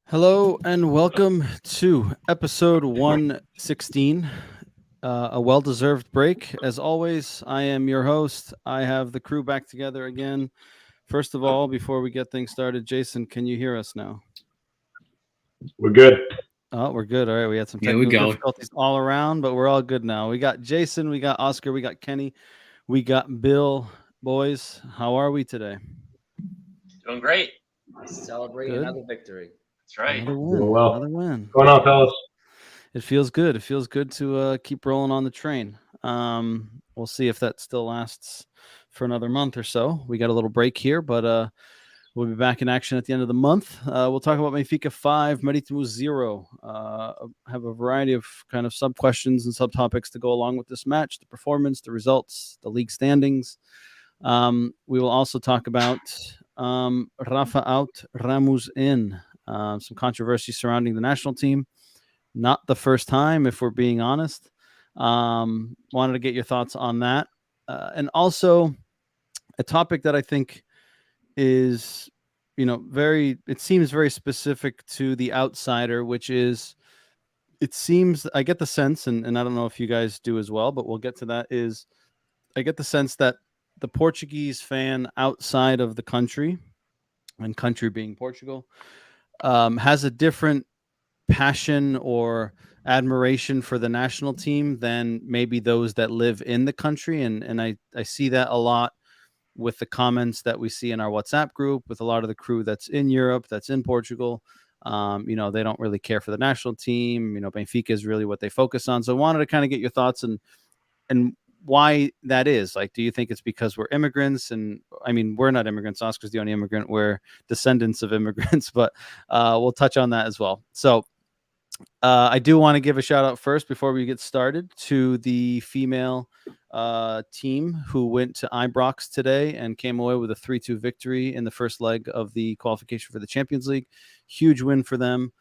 Hello and welcome to episode 116, a well-deserved break. As always, I am your host. I have the crew back together again. First of all, before we get things started, Jason, can you hear us now? We're good. Oh, we're good. All right, we had some Here we technical go. difficulties all around, but we're all good now. We got Jason, we got Oscar, we got Kenny, we got Bill. Boys, how are we today? Doing great. Celebrating Good. another victory. That's right. Another win. Doing well. Another win. What's going on, fellas? It feels good. It feels good to keep rolling on the train. We'll see if that still lasts for another month or so. We got a little break here, but we'll be back in action at the end of the month. We'll talk about Benfica 5, Marítimo 0. Have a variety of kind of sub questions and subtopics to go along with this match: the performance, the results, the league standings. We will also talk about Rafa Out Ramos In, some controversy surrounding the national team. Not the first time, if we're being honest. Wanted to get your thoughts on that. And also a topic that I think is, it seems very specific to the outsider, which is, it seems, I get the sense, and I don't know if you guys do as well, but we'll get to that, is I get the sense that the Portuguese fan outside of the country, and country being Portugal, has a different passion or admiration for the national team than maybe those that live in the country. And I see that a lot with the comments that we see in our WhatsApp group with a lot of the crew that's in Europe, that's in Portugal. They don't really care for the national team. Benfica is really what they focus on. So I wanted to kind of get your thoughts and why that is. Like, do you think it's because we're immigrants? And I mean, we're not immigrants. Oscar's the only immigrant. We're descendants of immigrants, but we'll touch on that as well. So I do want to give a shout out first before we get started to the female team who went to Ibrox today and came away with a 3-2 victory in the first leg of the qualification for the Champions League. Huge win for them.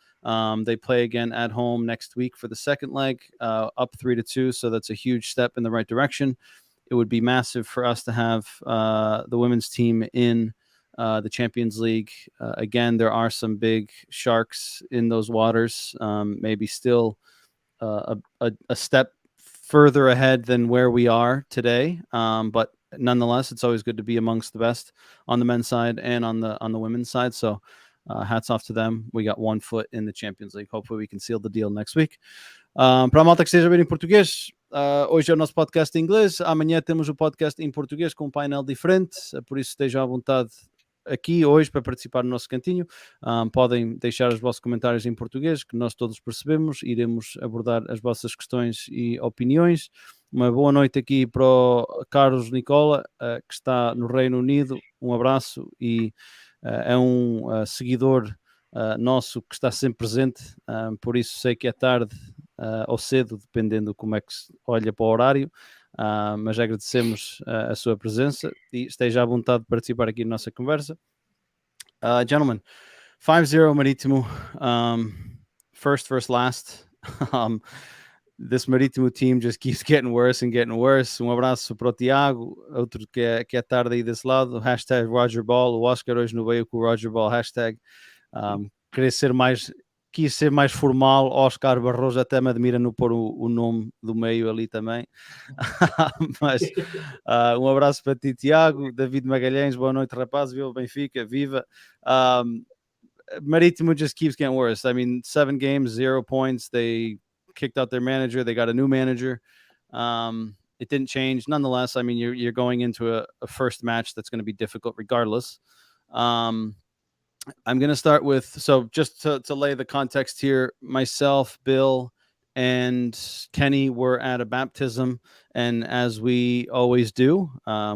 They play again at home next week for the second leg, up 3-2. So that's a huge step in the right direction. It would be massive for us to have the women's team in the Champions League. Again, there are some big sharks in those waters, maybe still a step further ahead than where we are today. But nonetheless, it's always good to be amongst the best on the men's side and on the women's side. So hats off to them. We got one foot in the Champions League. Hopefully we can seal the deal next week. Para a malta que esteja a ver em português, hoje é o nosso podcast em inglês. Amanhã temos o podcast em português com um painel diferente. Por isso estejam à vontade aqui hoje para participar no nosso cantinho. Podem deixar os vossos comentários em português, que nós todos percebemos. Iremos abordar as vossas questões e opiniões. Uma boa noite aqui para o Carlos Nicola, que está no Reino Unido. Um abraço e é um seguidor nosso que está sempre presente. Por isso sei que é tarde ou cedo, dependendo como é que se olha para o horário. Mas agradecemos a sua presença e esteja à vontade de participar aqui na nossa conversa. Gentlemen, 5-0 Marítimo, first versus last. This Marítimo team just keeps getting worse and getting worse. Um abraço para o Tiago, outro que é tarde aí desse lado, hashtag Roger Ball, o Oscar hoje no veio com o Roger Ball hashtag. Quis ser mais formal. Oscar Barroso até me admira no pôr o nome do meio ali também. Mas um abraço para ti, Tiago. David Magalhães, boa noite, rapaz. Viva Benfica, viva. Marítimo just keeps getting worse. I mean, 7 games, 0 points. They kicked out their manager. They got a new manager. It didn't change. Nonetheless, I mean, you're going into a first match that's going to be difficult regardless. I'm going to start with, so just to lay the context here, myself, Bill, and Kenny were at a baptism, and as we always do,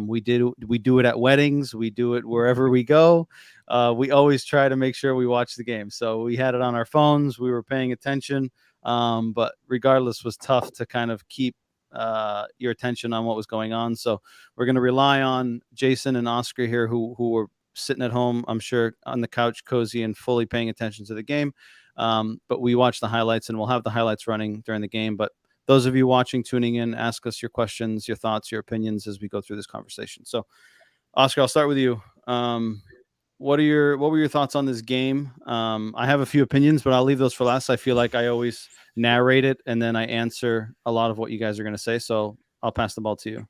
we do it at weddings, we do it wherever we go. We always try to make sure we watch the game. So we had it on our phones, we were paying attention, but regardless, it was tough to kind of keep your attention on what was going on. So we're going to rely on Jason and Oscar here, who were sitting at home, I'm sure, on the couch, cozy and fully paying attention to the game. But we watch the highlights, and we'll have the highlights running during the game. But those of you watching, tuning in, ask us your questions, your thoughts, your opinions as we go through this conversation. So, Oscar, I'll start with you. what were your thoughts on this game? I have a few opinions, but I'll leave those for last. I feel like I always narrate it and then I answer a lot of what you guys are going to say. So I'll pass the ball to you.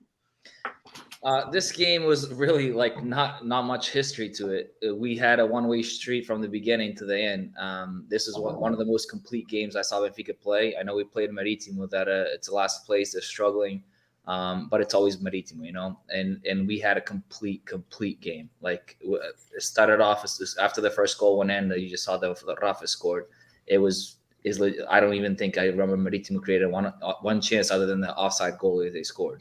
This game was really like not much history to it. We had a one-way street from the beginning to the end. This is one of the most complete games I saw Benfica play. I know we played Marítimo that it's the last place. They're struggling, but it's always Marítimo, you know. And we had a complete game. Like it started off after the first goal went in. You just saw that Rafa scored. I don't even think I remember Marítimo created one chance other than the offside goal they scored.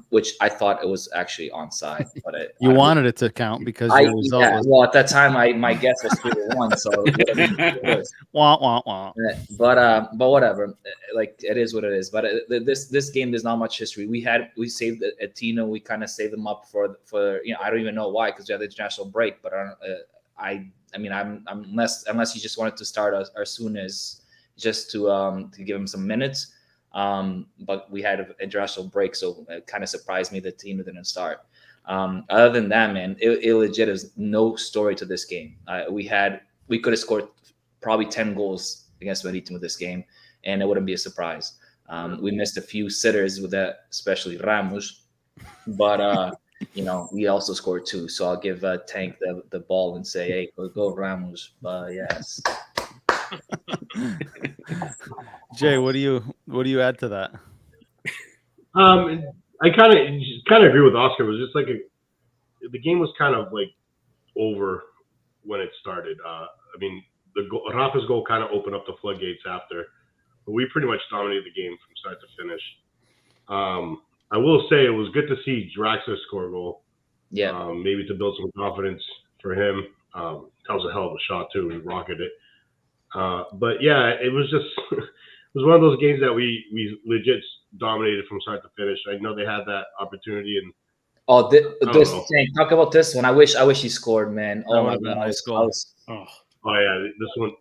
Which I thought it was actually onside, but you wanted it to count because your result was. Well, at that time, my guess was 3-1, so it was. Wah. But whatever, like it is what it is. But this game, there's not much history. We saved Tino. We kind of saved them up for I don't even know why, because we had the international break. But I'm unless he just wanted to start as soon as just to give him some minutes. But we had an international break, so it kind of surprised me that Tino didn't start. Other than that, man, it legit is no story to this game. We could have scored probably 10 goals against Marítimo this game, and it wouldn't be a surprise. We missed a few sitters with that, especially Ramos, but we also scored 2. So I'll give Tank the ball and say, hey, go Ramos. But yes. Jay, what do you add to that? I kind of agree with Oscar. It was just like the game was kind of like over when it started. Rafa's goal kind of opened up the floodgates after, but we pretty much dominated the game from start to finish. I will say it was good to see Draxler score a goal. Yeah. Maybe to build some confidence for him. That was a hell of a shot too. He rocketed it. But yeah, it was just it was one of those games that we legit dominated from start to finish. I know they had that opportunity, and talk about this one. I wish he scored, man. Oh my god, nice goal. Oh yeah, this one,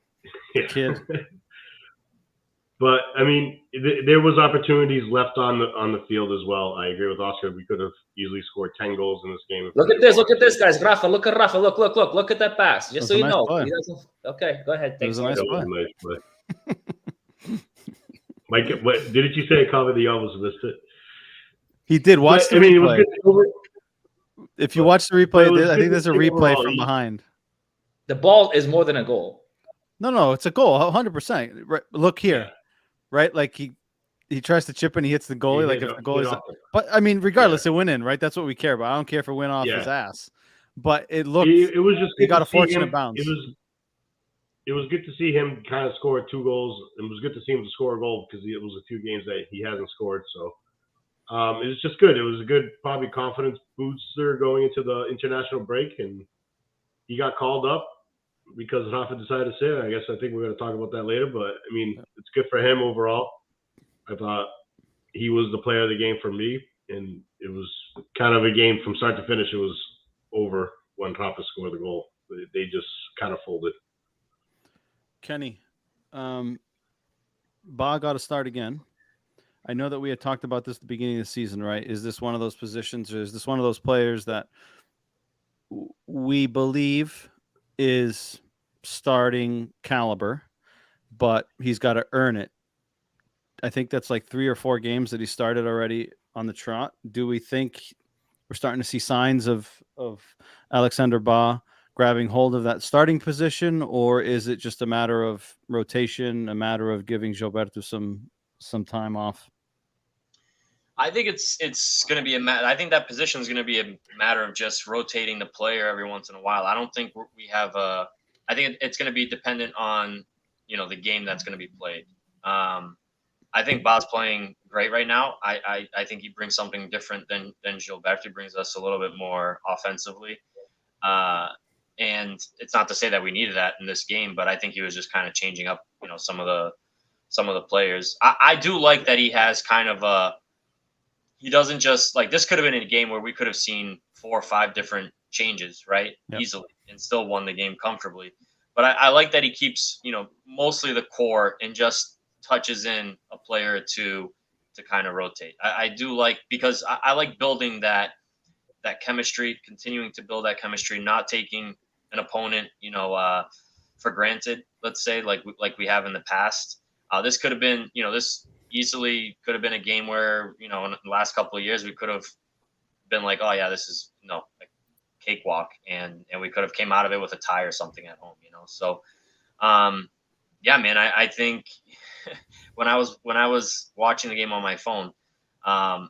yeah. Kid. But I mean, there was opportunities left on the field as well. I agree with Oscar. We could have easily scored 10 goals in this game. Look at this, guys. Rafa, look at Rafa. Look at that pass. Just so you know. Okay, go ahead. Thanks. It was a nice play. Mike, didn't you say a comment that you almost missed it? He did. Watch the replay. If you watch the replay, I think there's a replay from behind. The ball is more than a goal. No, it's a goal, 100%. Right, look here. Yeah. Right? Like he tries to chip and he hits the goalie. Like if the goalie's but I mean, regardless, it went in, right? That's what we care about. I don't care if it went off his ass. But it looked it was just he got a fortunate bounce. It was good to see him kind of score 2 goals. It was good to see him to score a goal because it was a few games that he hasn't scored. So it was just good. It was a good, probably confidence booster going into the international break, and he got called up because Rafa decided to sit. I think we're going to talk about that later, but I mean, it's good for him overall. I thought he was the player of the game for me, and it was kind of a game from start to finish. It was over when Rafa scored the goal. They just kind of folded. Kenny, Ba got to start again. I know that we had talked about this at the beginning of the season, right? Is this one of those positions, or is this one of those players that we believe is starting caliber, but he's got to earn it? I think that's like 3 or 4 games that he started already on the trot. Do we think we're starting to see signs of Alexander Ba grabbing hold of that starting position, or is it just a matter of rotation, a matter of giving Gilberto some time off? I think it's going to be I think that position is going to be a matter of just rotating the player every once in a while. I don't think we have I think it's going to be dependent on the game that's going to be played. I think Ba's playing great right now. I think he brings something different than Gilberto. He brings us a little bit more offensively. And it's not to say that we needed that in this game, but I think he was just kind of changing up, some of the players. I do like that he has kind of he doesn't just like, this could have been in a game where we could have seen 4 or 5 different changes, right? Yep. Easily, and still won the game comfortably. But I like that he keeps, mostly the core and just touches in a player or two to kind of rotate. I do like, because I like building that chemistry, continuing to build that chemistry, not taking an opponent, for granted. Let's say like we have in the past. This could have been, this easily could have been a game where, in the last couple of years we could have been like, oh yeah, this is like cakewalk, and we could have came out of it with a tie or something at home. So yeah, man, I think when I was watching the game on my phone,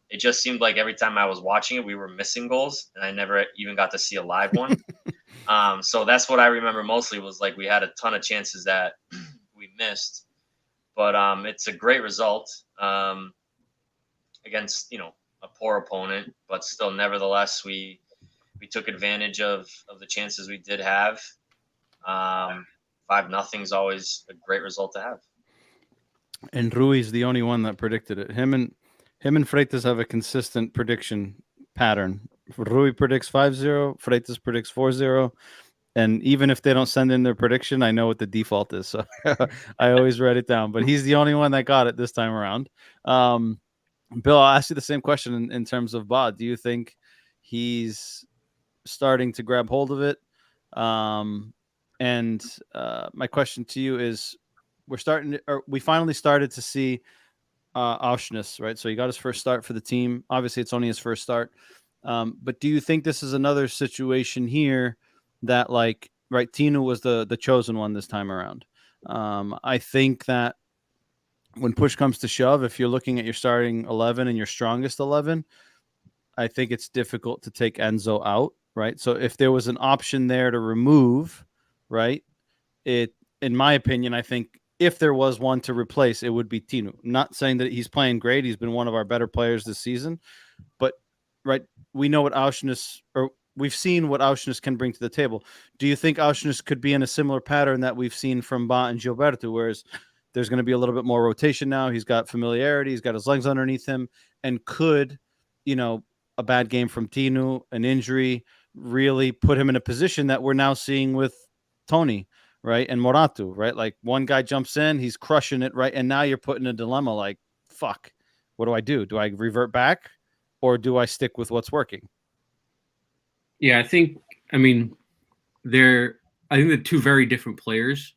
it just seemed like every time I was watching it, we were missing goals, and I never even got to see a live one. So that's what I remember mostly, was like we had a ton of chances that we missed, but it's a great result against a poor opponent, but still, nevertheless, we took advantage of the chances we did have. 5-0 is always a great result to have. And Rui's the only one that predicted it. Him and Freitas have a consistent prediction pattern. Rui predicts 5-0, Freitas predicts 4-0. And even if they don't send in their prediction, I know what the default is. So I always write it down. But he's the only one that got it this time around. Bill, I'll ask you the same question in terms of Ba. Do you think he's starting to grab hold of it? And my question to you is, we finally started to see Auschwitz, right? So he got his first start for the team. Obviously, it's only his first start. But do you think this is another situation here that, like, right, Tino was the chosen one this time around? I think that when push comes to shove, if you're looking at your starting 11 and your strongest 11, I think it's difficult to take Enzo out, right? So if there was an option there to remove, right, in my opinion, I think if there was one to replace, it would be Tino. I'm not saying that he's playing great. He's been one of our better players this season, but right, we know what Auschwitz, or we've seen what Auschwitz can bring to the table. Do you think Auschwitz could be in a similar pattern that we've seen from Ba and Gilberto, whereas there's going to be a little bit more rotation now? He's got familiarity. He's got his legs underneath him, and could, a bad game from Tino, an injury, really put him in a position that we're now seeing with Tony, right, and Morato, right? Like, one guy jumps in, he's crushing it, right, and now you're put in a dilemma like, fuck, what do I do? Do I revert back, or do I stick with what's working? Yeah, I think they're two very different players.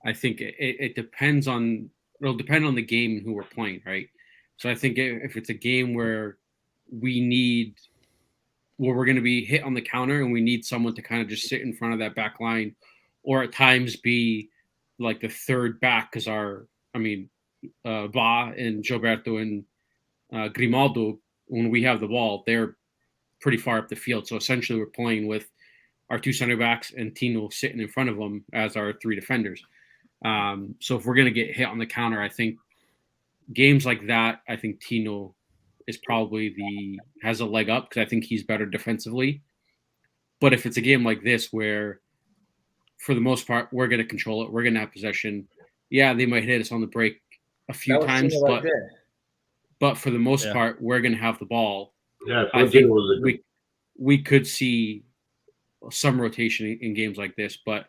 I think it depends on, it'll depend on the game and who we're playing, right? So I think if it's a game where we're going to be hit on the counter and we need someone to kind of just sit in front of that back line, or at times be like the third back, because Ba and Gilberto and Grimaldo, when we have the ball, they're pretty far up the field. So essentially we're playing with our two center backs and Tino sitting in front of them as our three defenders. So if we're going to get hit on the counter, I think games like that, I think Tino is probably has a leg up, because I think he's better defensively. But if it's a game like this where, for the most part, we're going to control it, we're going to have possession. Yeah, they might hit us on the break a few times, but for the most part, we're going to have the ball. Yeah, I think we could see some rotation in games like this, but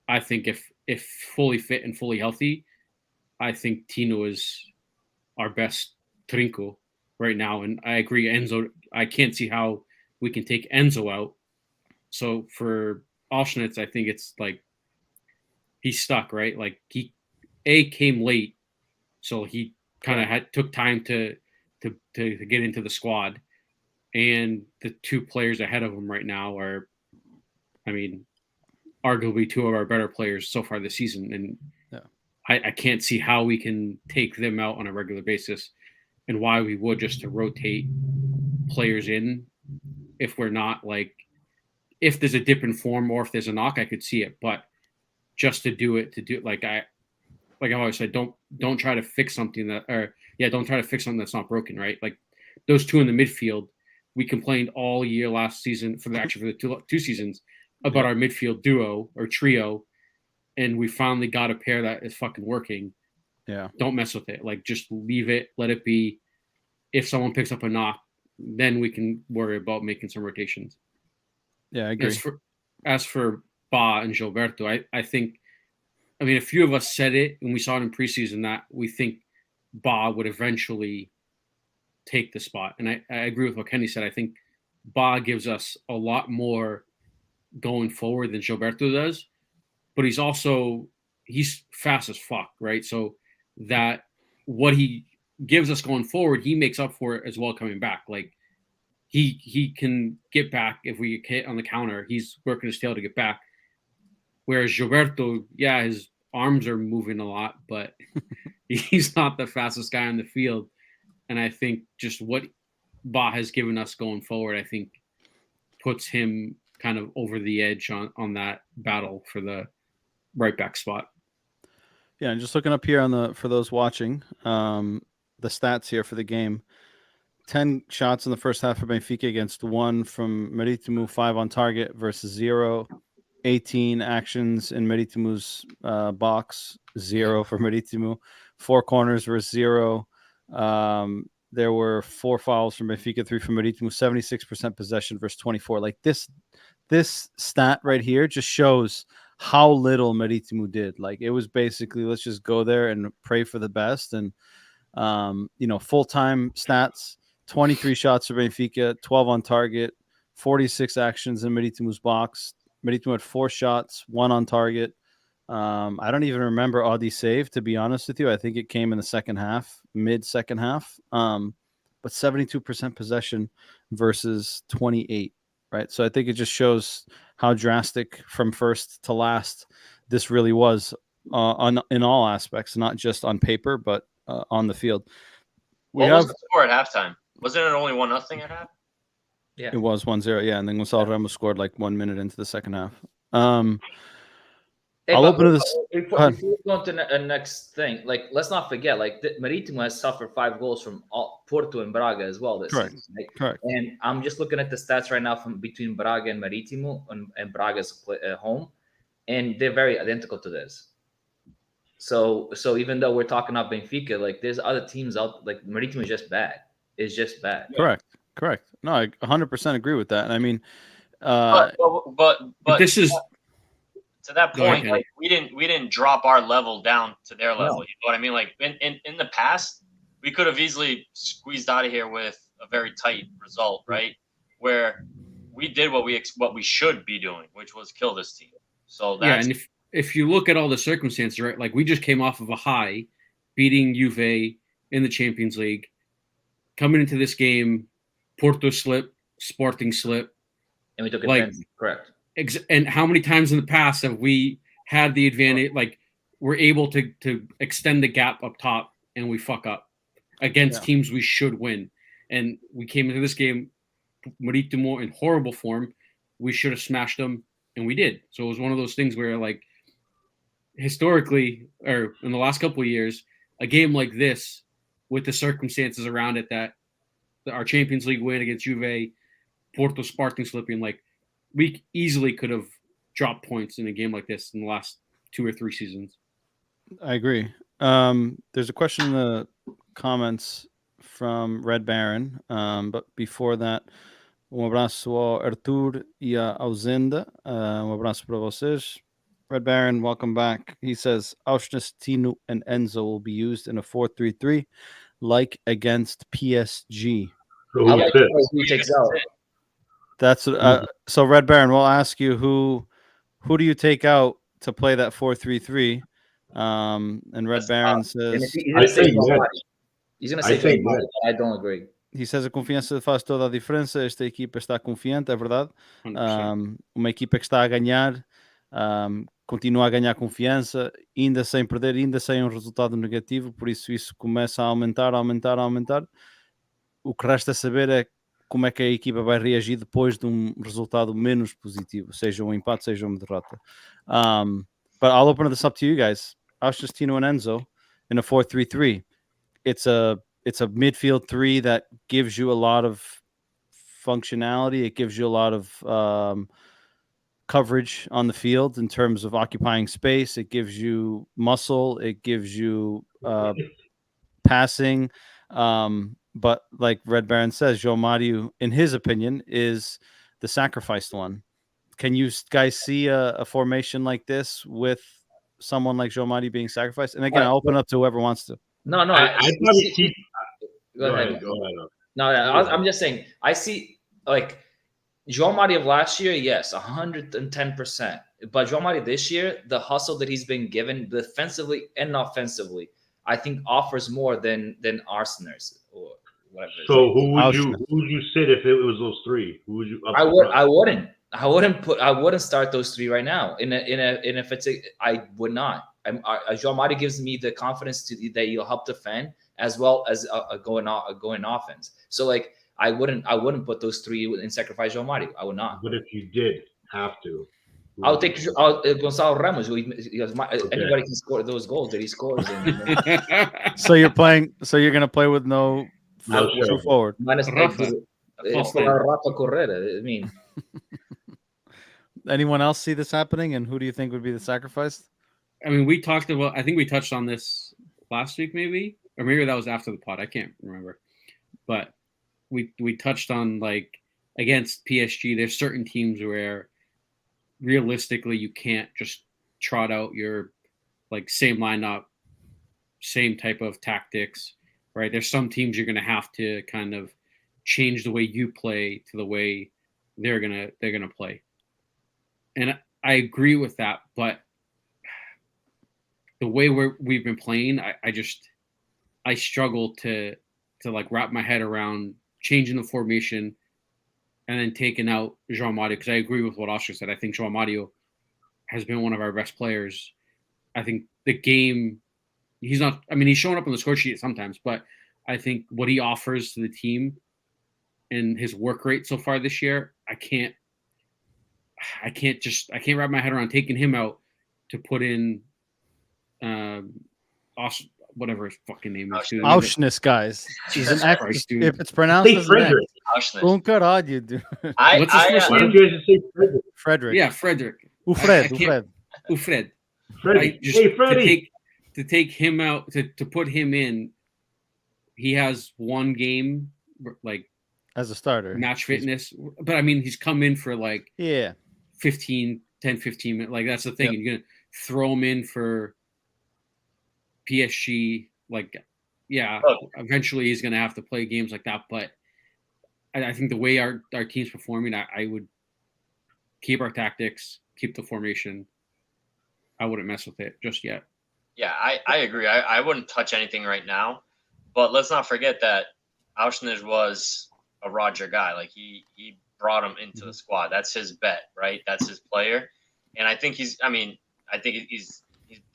I think if fully fit and fully healthy, I think Tino is our best trinco right now. And I agree, Enzo, I can't see how we can take Enzo out. So for Auschwitz, I think it's like he's stuck, right? Like he came late, so he kind of took time to get into the squad. And the two players ahead of him right now are, arguably two of our better players so far this season. And I can't see how we can take them out on a regular basis, and why we would, just to rotate players in. If we're not, like, if there's a dip in form or if there's a knock, I could see it. But just to do it, like I've always said, don't try to fix something don't try to fix something that's not broken, right? Like those two in the midfield, we complained all year last season for the two seasons about our midfield duo or trio, and we finally got a pair that is fucking working. Yeah. Don't mess with it. Like, just leave it, let it be. If someone picks up a knock, then we can worry about making some rotations. Yeah, I agree. As for Ba and Gilberto, I think, a few of us said it, and we saw it in preseason, that we think Ba would eventually take the spot. And I agree with what Kenny said. I think Ba gives us a lot more going forward than Gilberto does, but he's fast as fuck, right? So that what he gives us going forward, he makes up for it as well coming back. Like he can get back if we get hit on the counter. He's working his tail to get back. Whereas Gilberto, yeah, his arms are moving a lot, but he's not the fastest guy on the field. And I think just what Ba has given us going forward, I think puts him kind of over the edge on that battle for the right back spot. Yeah, and just looking up here for those watching, the stats here for the game. 10 shots in the first half for Benfica against 1 from Marítimo, 5 on target versus 0. 18 actions in Marítimo's box, 0 for Marítimo. 4 corners versus 0. There were 4 fouls from Benfica, 3 from Marítimo, 76% possession versus 24. Like this stat right here just shows how little Marítimo did. Like it was basically, let's just go there and pray for the best. And, full-time stats, 23 shots for Benfica, 12 on target, 46 actions in Marítimo's box. Marítimo had 4 shots, 1 on target. I don't even remember Audi's save, to be honest with you. I think it came in the second half, mid-second half. But 72% possession versus 28, right? So I think it just shows how drastic from first to last this really was in all aspects, not just on paper, but on the field. What was the score at halftime? Wasn't it only 1-0 at half? Yeah, it was 1-0. Yeah, and then Gonçalo Ramos scored like 1 minute into the second half. Hey, I'll open this. Before we go on to the next thing, like let's not forget, like Marítimo has suffered 5 goals from Porto and Braga as well this season. Right? Correct. And I'm just looking at the stats right now from between Braga and Marítimo and Braga's home, and they're very identical to this. So even though we're talking about Benfica, like there's other teams out, like Marítimo is just bad. It's just bad. Correct. No, I 100% agree with that. And I mean, but this is to that point. Like we didn't drop our level down to their level. No. You know what I mean? Like in the past, we could have easily squeezed out of here with a very tight result, right? Where we did what we should be doing, which was kill this team. So that's, yeah, and if you look at all the circumstances, right? Like we just came off of a high, beating Juve in the Champions League. Coming into this game, Porto slip, Sporting slip, and we took advantage. Correct. And how many times in the past have we had the advantage? Like we're able to extend the gap up top, and we fuck up against teams we should win. And we came into this game, Marítimo in horrible form. We should have smashed them, and we did. So it was one of those things where, like, historically, or in the last couple of years, a game like this, with the circumstances around it, that our Champions League win against Juve, Porto Sporting slipping, like we easily could have dropped points in a game like this in the last 2 or 3 seasons. I agree. There's a question in the comments from Red Baron, but before that, abraço ao Arthur e à Ausenda. Abraço para vocês. Red Baron, welcome back. He says, Auschwitz, Tino, and Enzo will be used in a 4-3-3 like against PSG. Who takes out? That's so. Red Baron, we'll ask you who do you take out to play that 4-3-3? And Red Baron says, he's going to say I don't agree. He says a confiança faz toda a diferença. Esta equipa está confiante, é verdade. Uma equipa que está a ganhar, continua a ganhar confiança, ainda sem perder, ainda sem um resultado negativo. Por isso começa a aumentar. O que resta saber é como é que a equipa vai reagir depois de um resultado menos positivo, seja um empate, seja uma derrota. But I'll open this up to you guys. Auschwitz, Tino, and Enzo in a 4-3-3. It's a midfield 3 that gives you a lot of functionality. It gives you a lot of coverage on the field in terms of occupying space. It gives you muscle. It gives you passing. But like Red Baron says, João Mário, in his opinion, is the sacrificed one. Can you guys see a formation like this with someone like João Mário being sacrificed? And again, I'll open up to whoever wants to. No. I probably keep. Go ahead. Go ahead. No, I'm just saying. I see, like, João Mario of last year, yes, 110%. But João Mario this year, the hustle that he's been given defensively and offensively, I think offers more than Arsenal's or whatever. So who would you sit if it was those three? Who would you? I wouldn't start those three right now. And if it's I would not. João Mario gives me the confidence that he'll help defend as well as going offense. So like I wouldn't put those three and sacrifice João Mario. I would not. But if you did have to, I would take Gonçalo Ramos. Anybody can score those goals that he scores. So you're going to play with no forward. Minus Rafa. It's Rafa Correa. I mean, anyone else see this happening? And who do you think would be the sacrifice? I mean, I think we touched on this last week, maybe, or maybe that was after the pod. I can't remember, but we touched on like against PSG. There's certain teams where realistically you can't just trot out your like same lineup, same type of tactics, right? There's some teams you're going to have to kind of change the way you play to the way they're gonna play, and I agree with that. But the way we've been playing, I struggle to like wrap my head around changing the formation and then taking out João Mario, because I agree with what Oscar said. I think João Mario has been one of our best players. I think the game, he's showing up on the score sheet sometimes, but I think what he offers to the team and his work rate so far this year, I can't wrap my head around taking him out to put in whatever his fucking name is. Auschness, guys. Jesus Christ, dude. If it's pronounced as Frederick. Auschness. You do. What's his first name? Frederick. Yeah, Frederick. Ufred. Freddie. To take him out, to put him in, he has one game like as a starter, match fitness. But I mean, he's come in for like 15 minutes. Like that's the thing. Yep. You're gonna throw him in for PSG. Like, eventually he's gonna have to play games like that. But I think the way our team's performing, I would keep our tactics, keep the formation. I wouldn't mess with it just yet. Yeah, I agree. I wouldn't touch anything right now. But let's not forget that Auschnitz was a Roger guy. Like he brought him into the squad. That's his bet, right? That's his player. And I think he's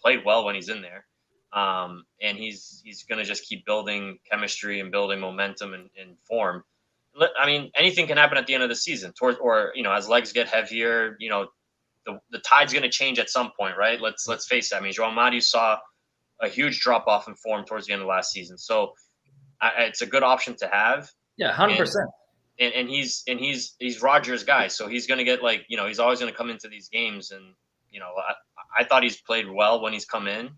played well when he's in there. And he's going to just keep building chemistry and building momentum and form. I mean, anything can happen at the end of the season as legs get heavier, the tide's going to change at some point, right? Let's face it. I mean, João Mario saw a huge drop off in form towards the end of last season. So it's a good option to have. Yeah, 100%. And he's Roger's guy. So he's going to get he's always going to come into these games. And, I thought he's played well when he's come in.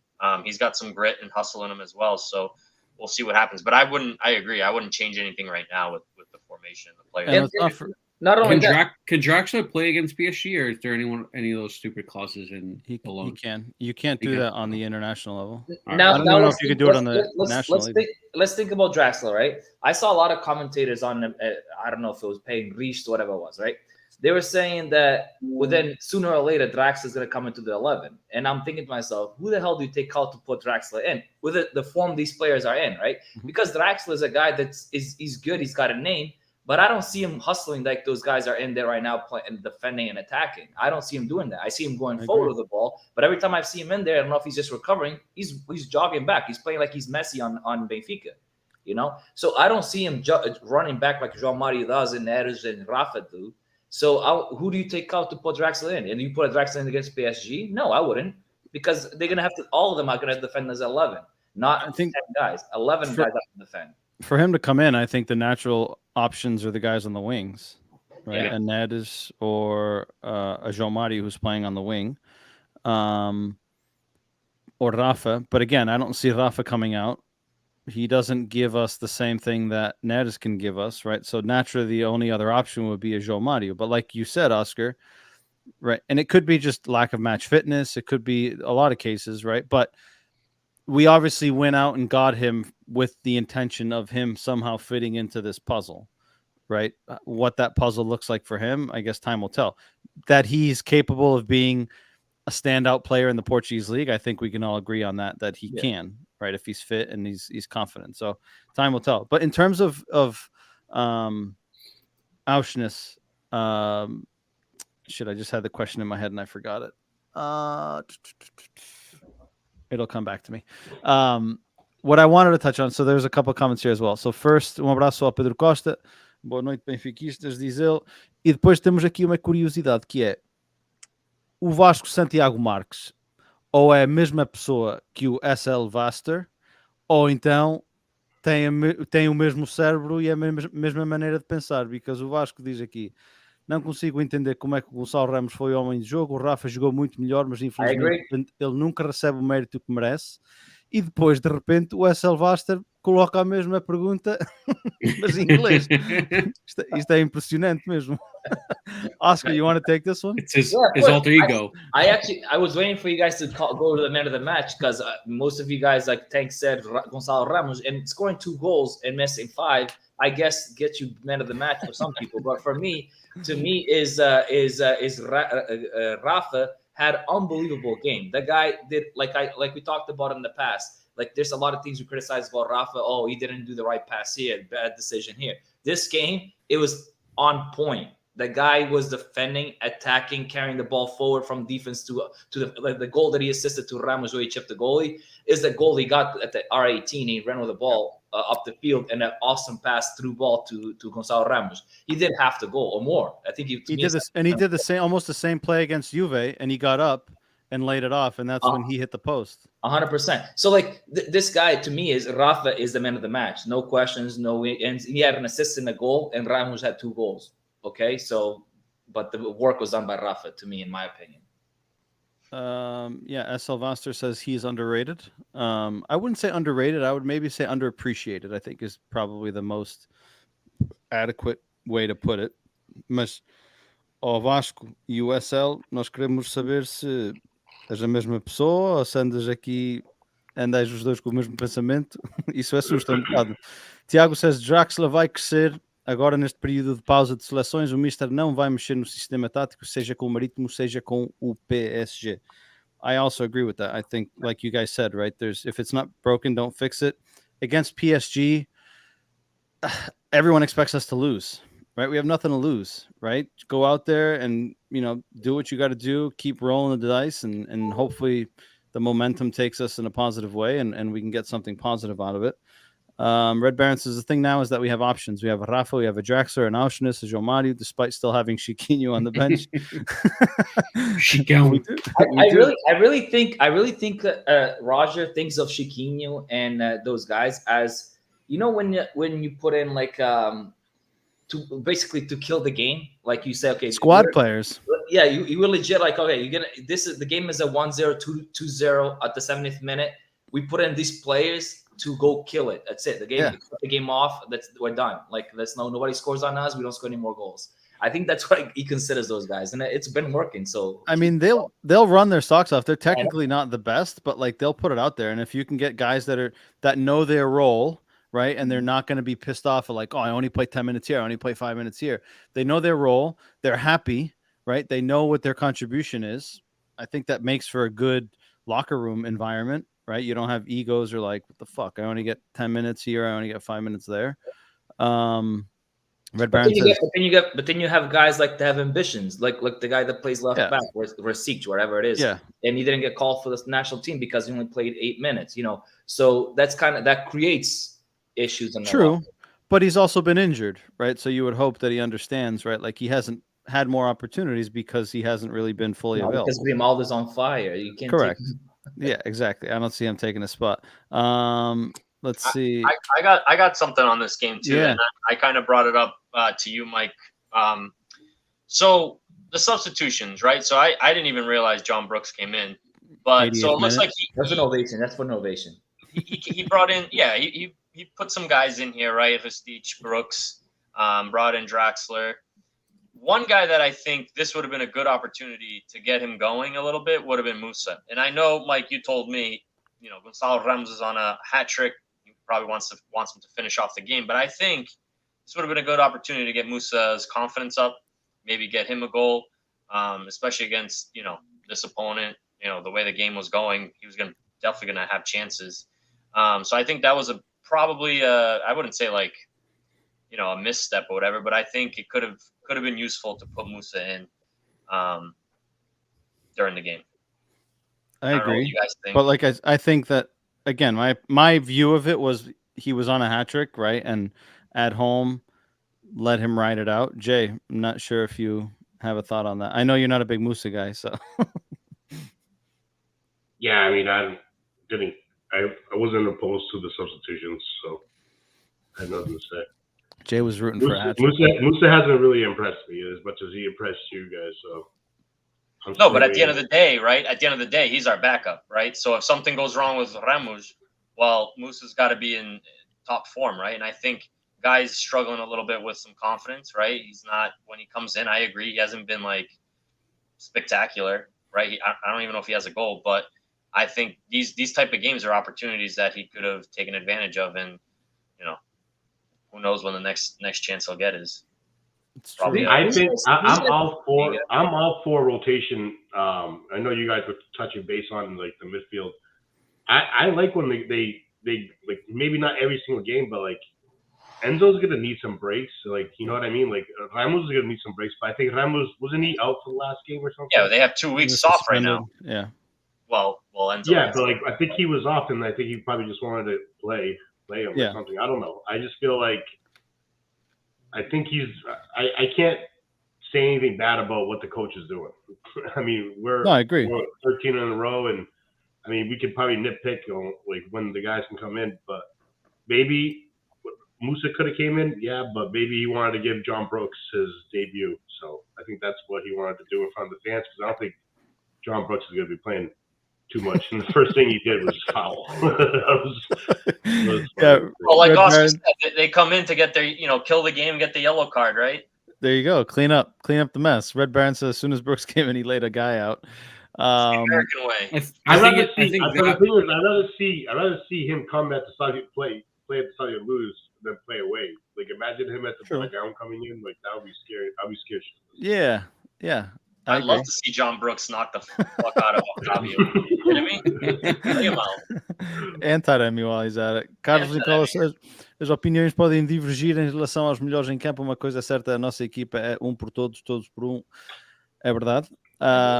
He's got some grit and hustle in him as well. So we'll see what happens. But I agree. I wouldn't change anything right now with the formation, the players. Not only can Draxler play against PSG, or is there any of those stupid clauses in alone? He can. You can't do that on the international level. Now, I don't know if you could do it on the national level. Let's think about Draxler, right? I saw a lot of commentators on I don't know if it was paying Reach or whatever it was, right? They were saying that within sooner or later Draxler is going to come into the 11, and I'm thinking to myself, who the hell do you take out to put Draxler in with the form these players are in, right? Because Draxler is a guy he's good, he's got a name. But I don't see him hustling like those guys are in there right now, playing, defending and attacking. I don't see him doing that. I see him going forward with the ball. But every time I see him in there, I don't know if he's just recovering. He's jogging back. He's playing like he's Messi on Benfica, So I don't see him running back like João Mario does and Neres and Rafa do. So who do you take out to put Draxler in? And you put a Draxler in against PSG? No, I wouldn't, because they're gonna have to. All of them are gonna defend as 11, not 10 guys. 11 guys have to defend. For him to come in, I think the natural options are the guys on the wings, right? Yeah. And Neres or a João Mario who's playing on the wing, or Rafa. But again, I don't see Rafa coming out. He doesn't give us the same thing that Neres can give us, right? So naturally, the only other option would be a João Mario. But like you said, Oscar, right? And it could be just lack of match fitness. It could be a lot of cases, right? But we obviously went out and got him with the intention of him somehow fitting into this puzzle, right? What that puzzle looks like for him, I guess time will tell. That he's capable of being a standout player in the Portuguese league, I think we can all agree on that he can, right? If he's fit and he's confident. So time will tell. But in terms of Auschwitz, shit, I just had the question in my head and I forgot it. It'll come back to me. What I wanted to touch on, so there's a couple of comments here as well. So first, abraço ao Pedro Costa. Boa noite, benfiquistas, diz ele. E depois temos aqui uma curiosidade que é o Vasco Santiago Marques ou é a mesma pessoa que o SL Vaster ou então tem o mesmo cérebro e a mesma maneira de pensar, porque o Vasco diz aqui: não consigo entender como é que o Gonçalo Ramos foi homem de jogo, o Rafa jogou muito melhor, mas infelizmente ele nunca recebe o mérito que merece. E depois, de repente, o SL Vaster coloca a mesma pergunta, mas em inglês. Isto é impressionante mesmo. Oscar, you want to take this one? It's his alter ego. I was waiting for you guys to go to the man of the match because most of you guys, like Tank said, Gonçalo Ramos, and scoring 2 goals and missing 5, I guess gets you man of the match for some people. But for me, is Rafa had unbelievable game. The guy did like we talked about in the past. Like there's a lot of things we criticize about Rafa. Oh, he didn't do the right pass here, bad decision here. This game, it was on point. The guy was defending, attacking, carrying the ball forward from defense to the goal that he assisted to Ramos, where he chipped the goalie, is the goal he got at the R18. He ran with the ball up the field and an awesome pass through ball to Gonçalo Ramos. He did half the goal or more. I think he did this, and he did the same, almost the same play against Juve, and he got up and laid it off, and that's when he hit the post. 100%. So like this guy to me is Rafa is the man of the match, no questions, no. And he had an assist in the goal, and Ramos had 2 goals. Okay, so, but the work was done by Rafa, to me, in my opinion. Yeah, S. Sylvester says he's underrated. I wouldn't say underrated. I would maybe say underappreciated, I think is probably the most adequate way to put it. Mas, ao Vasco e o SL, nós queremos saber se és a mesma pessoa ou se andas aqui, andais os dois com o mesmo pensamento. Isso assusta um bocado. Tiago says Draxler vai crescer. Agora, neste período de pausa de seleções, o Mister não vai mexer no sistema tático, seja com o Marítimo, seja com o PSG. I also agree with that. I think, like you guys said, right, if it's not broken, don't fix it. Against PSG, everyone expects us to lose, right? We have nothing to lose, right? Go out there and, do what you got to do, keep rolling the dice, and hopefully the momentum takes us in a positive way and we can get something positive out of it. Red Baron says the thing now is that we have options. We have a Rafa, we have a Draxler, an Auschwitz, a João Mario, despite still having Chiquinho on the bench. I really think Roger thinks of Chiquinho and those guys as when you put in like to kill the game, like you say, okay, squad players. Yeah, you were legit like, okay, the game is a 1-0, 2-0 at the 70th minute. We put in these players to go kill it. That's it. The game off. We're done. Like nobody scores on us. We don't score any more goals. I think that's what he considers those guys, and it's been working. So I mean, they'll run their socks off. They're technically not the best, but like they'll put it out there. And if you can get guys that know their role, right, and they're not going to be pissed off at like, oh, I only play 10 minutes here, I only play 5 minutes here. They know their role. They're happy, right? They know what their contribution is. I think that makes for a good locker room environment. Right, you don't have egos or like, what the fuck? I only get 10 minutes here. I only get 5 minutes there. Red Baron says, but then you have guys like that have ambitions, like the guy that plays left back, or Rasic, whatever it is. Yeah, and he didn't get called for the national team because he only played 8 minutes. So that's that creates issues. True, but he's also been injured, right? So you would hope that he understands, right? Like he hasn't had more opportunities because he hasn't really been fully available. Because Grimaldo's on fire. You can't. Correct. Yeah, exactly. I don't see him taking a spot. Let's see. I got something on this game too, and I kind of brought it up to you, Mike. So the substitutions, right? So I didn't even realize John Brooks came in, but so it looks like that's an ovation. That's for innovation. He brought in, he put some guys in here, right? Rasic, Brooks, brought in Draxler. One guy that I think this would have been a good opportunity to get him going a little bit would have been Musa. And I know, Mike, you told me, Gonçalo Ramos is on a hat trick. He probably wants him to finish off the game. But I think this would have been a good opportunity to get Musa's confidence up, maybe get him a goal, especially against, this opponent. The way the game was going, he was definitely going to have chances. So I think that was probably I wouldn't say like, a misstep or whatever, but I think it could have been useful to put Musa in during the game. I don't know what agree. you guys think. But like I think that again, my view of it was he was on a hat trick, right? And at home, let him ride it out. Jay, I'm not sure if you have a thought on that. I know you're not a big Musa guy, so Yeah, I mean, I wasn't opposed to the substitutions, so I had nothing to say. Jay was rooting for a hat trick. Musa hasn't really impressed me as much as he impressed you guys. So no, but at the end of the day, right? At the end of the day, he's our backup, right? So if something goes wrong with Ramos, well, Musa's got to be in top form, right? And I think guys struggling a little bit with some confidence, right? He's not, when he comes in, I agree, he hasn't been like spectacular, right? I don't even know if he has a goal, but I think these type of games are opportunities that he could have taken advantage of, and who knows when the next chance he'll get is. It's true. I think I'm all for rotation. I know you guys were touching base on like the midfield. I like when they like, maybe not every single game, but like Enzo's gonna need some breaks. Like, you know what I mean? Like Ramos is gonna need some breaks, but I think Ramos, wasn't he out for the last game or something? Yeah, they have 2 weeks off right now. Yeah. Well, Enzo. Yeah, but like I think he was off, and I think he probably just wanted to play him or something. I don't know. I just feel like I think I can't say anything bad about what the coach is doing. I mean, I agree. We're 13 in a row, and I mean, we could probably nitpick on like when the guys can come in, but maybe Musa could have came in, yeah, but maybe he wanted to give John Brooks his debut. So I think that's what he wanted to do in front of the fans, because I don't think John Brooks is going to be playing too much. And the first thing he did was foul. Well, like Oscar said, they come in to get their, kill the game, get the yellow card, right? There you go. Clean up the mess. Red Baron says as soon as Brooks came in, he laid a guy out. American way. I'd rather see him come at the stadium, play at the stadium, lose, than play away. Like, imagine him at the ground coming in. Like, that would be scary. I'd be scared. Yeah. I'd love to see John Brooks knock the fuck out of Octavio. You kidding me? Lay him out. Anti-Remy while he's at it. Carlos Nicola says, as opiniões podem divergir em relação aos melhores em campo. Uma coisa é certa, a nossa equipa é um por todos, todos por um. É verdade.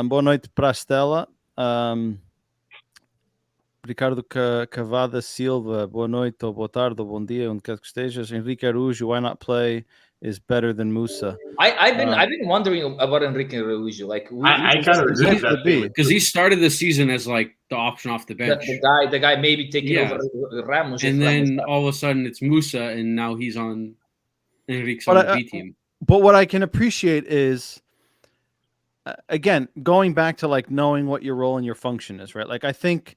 Boa noite para a Estela. Ricardo Cavada Silva, boa noite, ou boa tarde, ou bom dia, onde quer que estejas. Henrique Araújo, why not play is better than Musa? I've been wondering about Henrique Araújo. Like, I kind of agree with that because he started the season as like the option off the bench. The guy maybe taking over Ramos, and then all of a sudden it's Musa, and now he's on Henrique's on the B team. But what I can appreciate is, again, going back to like knowing what your role and your function is, right? Like, I think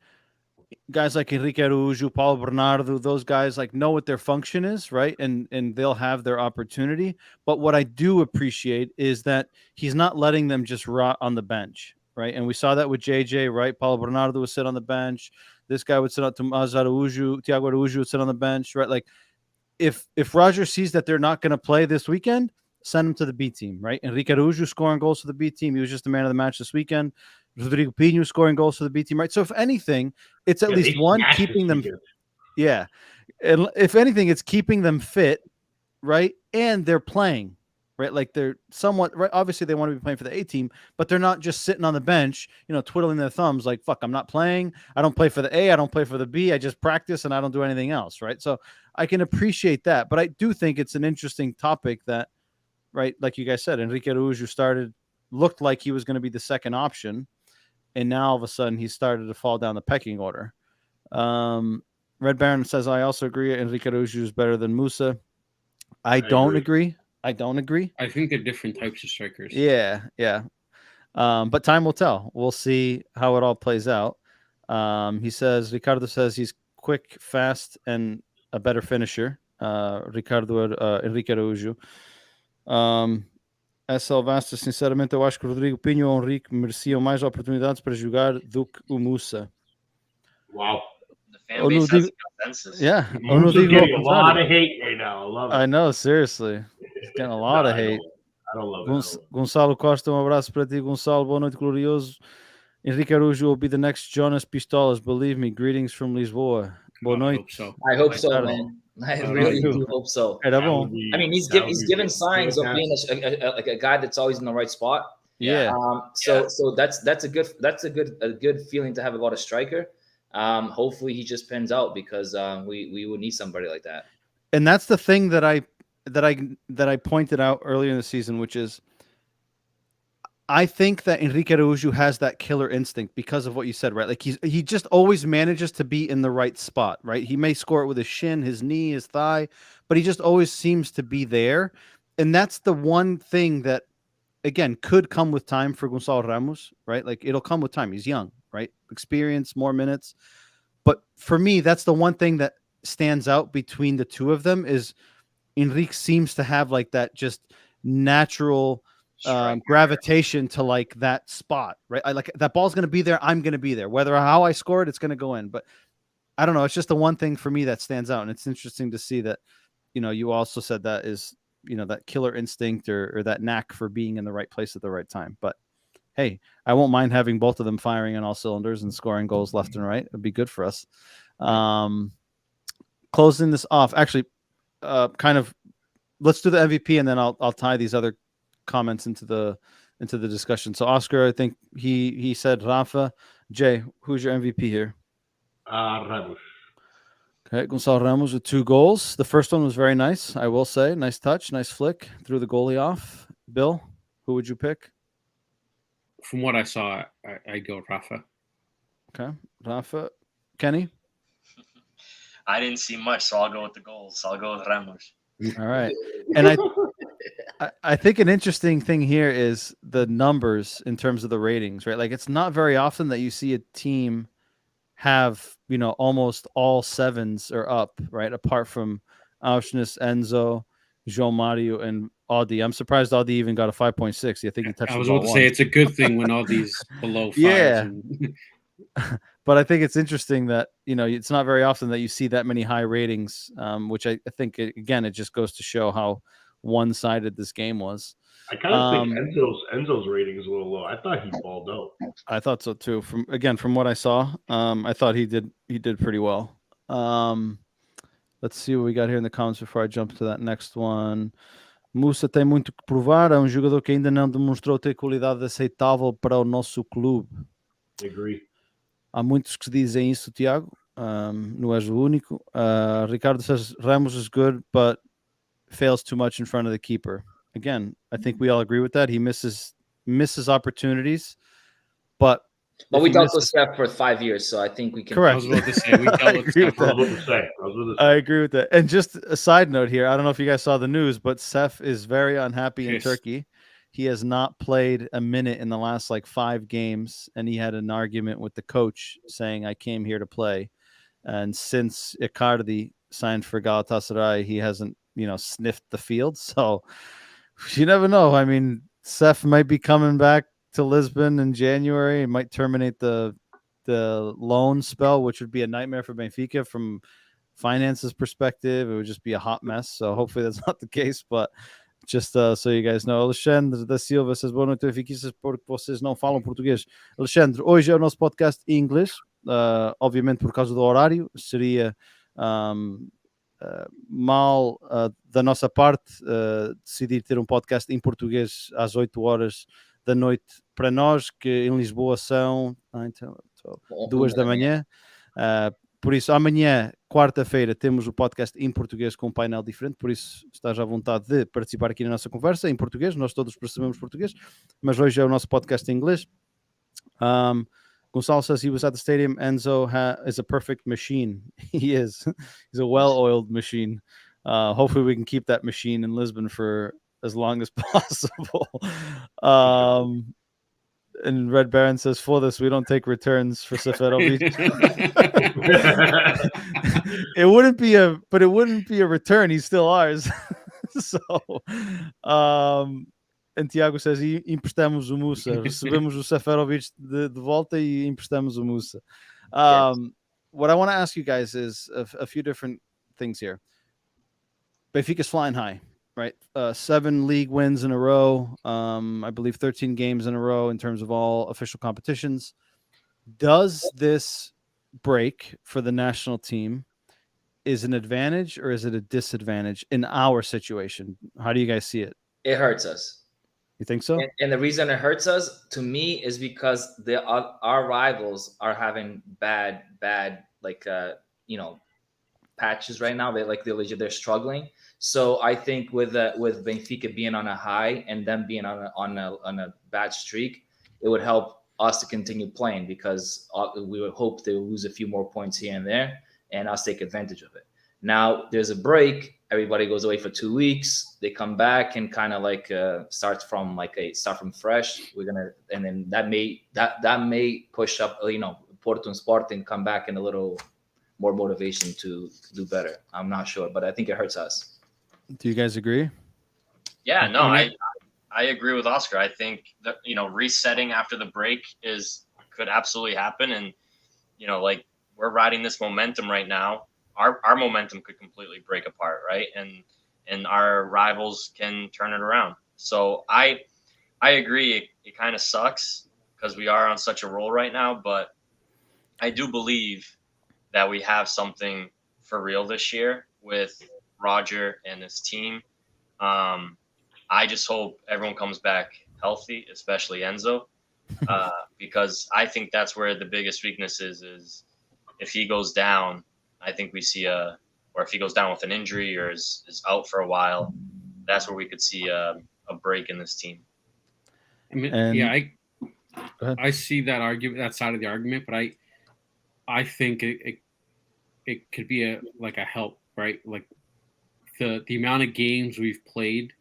guys like Henrique Araújo, Paulo Bernardo, those guys like know what their function is, right? And they'll have their opportunity. But what I do appreciate is that he's not letting them just rot on the bench, right? And we saw that with JJ, right? Paulo Bernardo would sit on the bench. This guy would sit on Tiago Araújo would sit on the bench, right? Like, if Roger sees that they're not going to play this weekend, send him to the B team, right? Henrique Araújo scoring goals for the B team. He was just the man of the match this weekend. Rodrigo Pinho scoring goals for the B team, right? So if anything, it's at least one keeping them. Yeah. And if anything, it's keeping them fit, right? And they're playing, right? Like, they're somewhat, right? Obviously they want to be playing for the A team, but they're not just sitting on the bench, twiddling their thumbs like, fuck, I'm not playing. I don't play for the A. I don't play for the B. I just practice and I don't do anything else, right? So I can appreciate that, but I do think it's an interesting topic that, right, like you guys said, Henrique Araújo looked like he was going to be the second option. And now all of a sudden he started to fall down the pecking order. Red Baron says, I also agree Henrique Araújo is better than Musa. I don't agree. I think they're different types of strikers. Yeah. But time will tell. We'll see how it all plays out. Ricardo says he's quick, fast, and a better finisher. Henrique Araújo. Essa Alvasta, sinceramente, eu acho que o Rodrigo Pinho ou o Henrique mereciam mais oportunidades para jogar do que o Musa. Wow. The fan base has a consensus. Yeah. Moose is getting a lot of hate right now. I love it. I know, seriously. He's getting a lot of hate. I don't love it. Gonçalo Costa, abraço para ti, Gonçalo. Boa noite, glorioso. Henrique Araújo will be the next Jonas Pistolas. Believe me. Greetings from Lisboa. Boa noite. I hope so, man. I really do hope so. Era bom. I mean, he's given signs of being like a guy that's always in the right spot. Yeah. So that's a good feeling to have about a striker. Hopefully he just pins out because we would need somebody like that. And that's the thing that I pointed out earlier in the season, which is I think that Henrique Araújo has that killer instinct because of what you said, right? Like he just always manages to be in the right spot, right? He may score it with his shin, his knee, his thigh, but he just always seems to be there. And that's the one thing that, again, could come with time for Gonçalo Ramos, right? Like it'll come with time. He's young, right? Experience, more minutes. But for me, that's the one thing that stands out between the two of them is Henrique seems to have like that just natural gravitation to like that spot, right? I like that ball's going to be there. I'm going to be there, whether how I score it, it's going to go in. But I don't know. It's just the one thing for me that stands out. And it's interesting to see that, you also said that is, that killer instinct or that knack for being in the right place at the right time. But hey, I won't mind having both of them firing on all cylinders and scoring goals left and right. It'd be good for us. Closing this off, actually, let's do the MVP and then I'll tie these other comments into the discussion. So Oscar, I think he said Rafa. Jay, who's your MVP here? Ramos. Okay, Gonçalo Ramos with 2 goals. The first one was very nice, I will say. Nice touch, nice flick, threw the goalie off. Bill, who would you pick? From what I saw, I go Rafa. Okay, Rafa. Kenny? I didn't see much, so I'll go with the goals. I'll go with Ramos. All right. And I think an interesting thing here is the numbers in terms of the ratings, right? Like it's not very often that you see a team have, almost all 7s or up, right? Apart from Auschwitz, Enzo, João Mario, and Audi. I'm surprised Audi even got a 5.6. I think he touched I was about to say it's a good thing when Audi's below 5. Yeah. But I think it's interesting that, it's not very often that you see that many high ratings, which I think, again, it just goes to show how one-sided this game was. I kind of think Enzo's rating is a little low. I thought he balled out. I thought so too. From what I saw, I thought he did pretty well. Let's see what we got here in the comments before I jump to that next one. Musa tem muito que provar. É jogador que ainda não demonstrou ter qualidade aceitável para o nosso clube. I agree. Há muitos que dizem isso, Tiago. Não és o único. Ricardo says Ramos is good, but fails too much in front of the keeper. Again, I think we all agree with that. He misses opportunities, but we dealt with Steph for 5 years, so I think we can. Correct. I was about to say we dealt with Steph. I agree with that. And just a side note here, I don't know if you guys saw the news, but Seth is very unhappy in Turkey. He has not played a minute in the last 5 games, and he had an argument with the coach saying, "I came here to play." And since Icardi signed for Galatasaray, he hasn't, sniffed the field. So you never know. I mean, Seth might be coming back to Lisbon in January. It might terminate the loan spell, which would be a nightmare for Benfica from finances perspective. It would just be a hot mess. So hopefully that's not the case, but just so you guys know. Alexandre da Silva says, boa noite, benfiquistas, porque vocês não falam português. Alexandre, hoje é o nosso podcast em inglês. Obviamente por causa do horário. Seria mal da nossa parte decidir ter um podcast em português às 8 horas da noite para nós, que em Lisboa são 2 da manhã. Por isso, amanhã, quarta-feira, temos o podcast em português com um painel diferente, por isso estás à vontade de participar aqui na nossa conversa em português, nós todos percebemos português, mas hoje é o nosso podcast em inglês. Gonçalo says he was at the stadium. Enzo is a perfect machine. He is. He's a well-oiled machine. Hopefully we can keep that machine in Lisbon for as long as possible. And Red Baron says, for this, we don't take returns for Seferovic. It wouldn't be a return. He's still ours. So, and Tiago says, emprestamos o Musa. Recebemos o Seferovic de volta e emprestamos o Musa. what I want to ask you guys is a few different things here. Benfica's flying high, right? 7 league wins in a row. I believe 13 games in a row in terms of all official competitions. Does this break for the national team is an advantage or is it a disadvantage in our situation? How do you guys see it? It hurts us. You think so? And the reason it hurts us, to me, is because our rivals are having bad like patches right now. They're struggling. So I think with Benfica being on a high and them being on a bad streak, it would help us to continue playing, because we would hope they will lose a few more points here and there and us take advantage of it. Now there's a break. Everybody goes away for 2 weeks. They come back and kind of like start from fresh. And then that may push up, Porto and Sporting come back in a little more motivation to do better. I'm not sure, but I think it hurts us. Do you guys agree? Yeah, no, I agree with Oscar. I think that, resetting after the break could absolutely happen. And, like, we're riding this momentum right now. Our momentum could completely break apart, right? And our rivals can turn it around. So I agree. It kind of sucks because we are on such a roll right now, but I do believe that we have something for real this year with Roger and his team. I just hope everyone comes back healthy, especially Enzo, because I think that's where the biggest weakness is if he goes down. I think we see or if he goes down with an injury or is out for a while, that's where we could see a break in this team. I mean, I see that argument, that side of the argument, but I think it could be a help, right? Like the amount of games we've played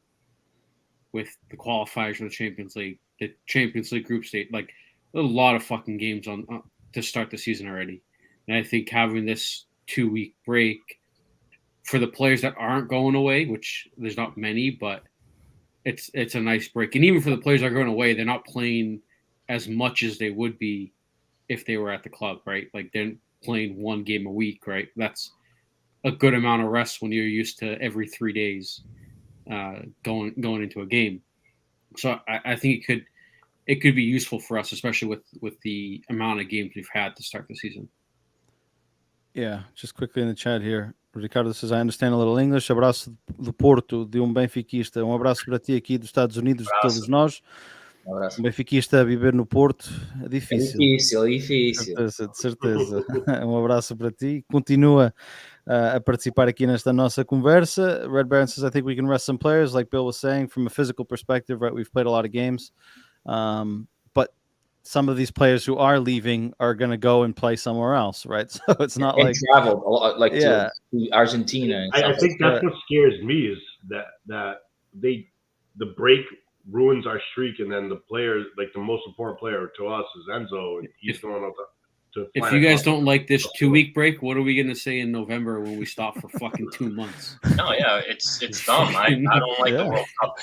with the qualifiers for the Champions League group stage, like a lot of fucking games on to start the season already. And I think having this 2-week break for the players that aren't going away, which there's not many, but it's a nice break. And even for the players that are going away, they're not playing as much as they would be if they were at the club, right? Like they're playing 1 game a week, right? That's a good amount of rest when you're used to every 3 days going into a game. So I think it could be useful for us, especially with the amount of games we've had to start the season. Yeah, just quickly in the chat here. Ricardo says, I understand a little English. Abraço do Porto, de benfiquista. Abraço para ti aqui dos Estados Unidos, de todos nós. Benfiquista a viver no Porto é difícil. É difícil. De certeza. Abraço para ti. Continua a participar aqui nesta nossa conversa. Red Baron says, I think we can rest some players, like Bill was saying, from a physical perspective, right? We've played a lot of games. But some of these players who are leaving are going to go and play somewhere else, right? So it's not like traveled a lot, to Argentina. I think that's what scares me is that the break ruins our streak, and then the player, like the most important player to us, is Enzo, and he's going up to. If you guys don't like this 2-week break, what are we going to say in November when we stop for fucking 2 months? No, yeah, it's dumb. I don't like the World Cup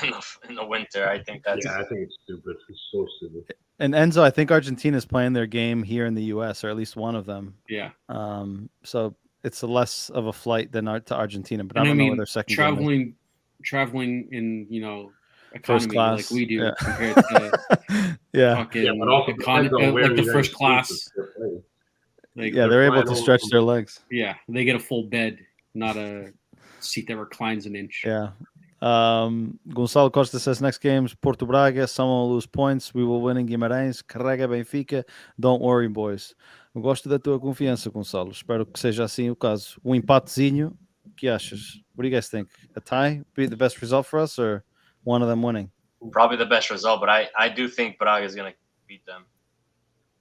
in the winter. I think I think it's stupid. It's so stupid. And Enzo, I think Argentina's playing their game here in the U.S., or at least one of them. Yeah. So it's less of a flight than to Argentina, but I don't know where their second traveling in economy first class, like we do compared to fucking but also like the first class. They're able to stretch their legs. Yeah, they get a full bed, not a seat that reclines an inch. Yeah. Gonçalo Costa says next game's Porto Braga, someone will lose points, we will win in Guimarães, carrega Benfica, don't worry boys. Eu gosto da tua confiança, Gonçalo, espero que seja assim o caso. Empatezinho, o que achas? What do you guys think? A tie be the best result for us, or one of them winning? Probably the best result, but I do think Braga is going to beat them.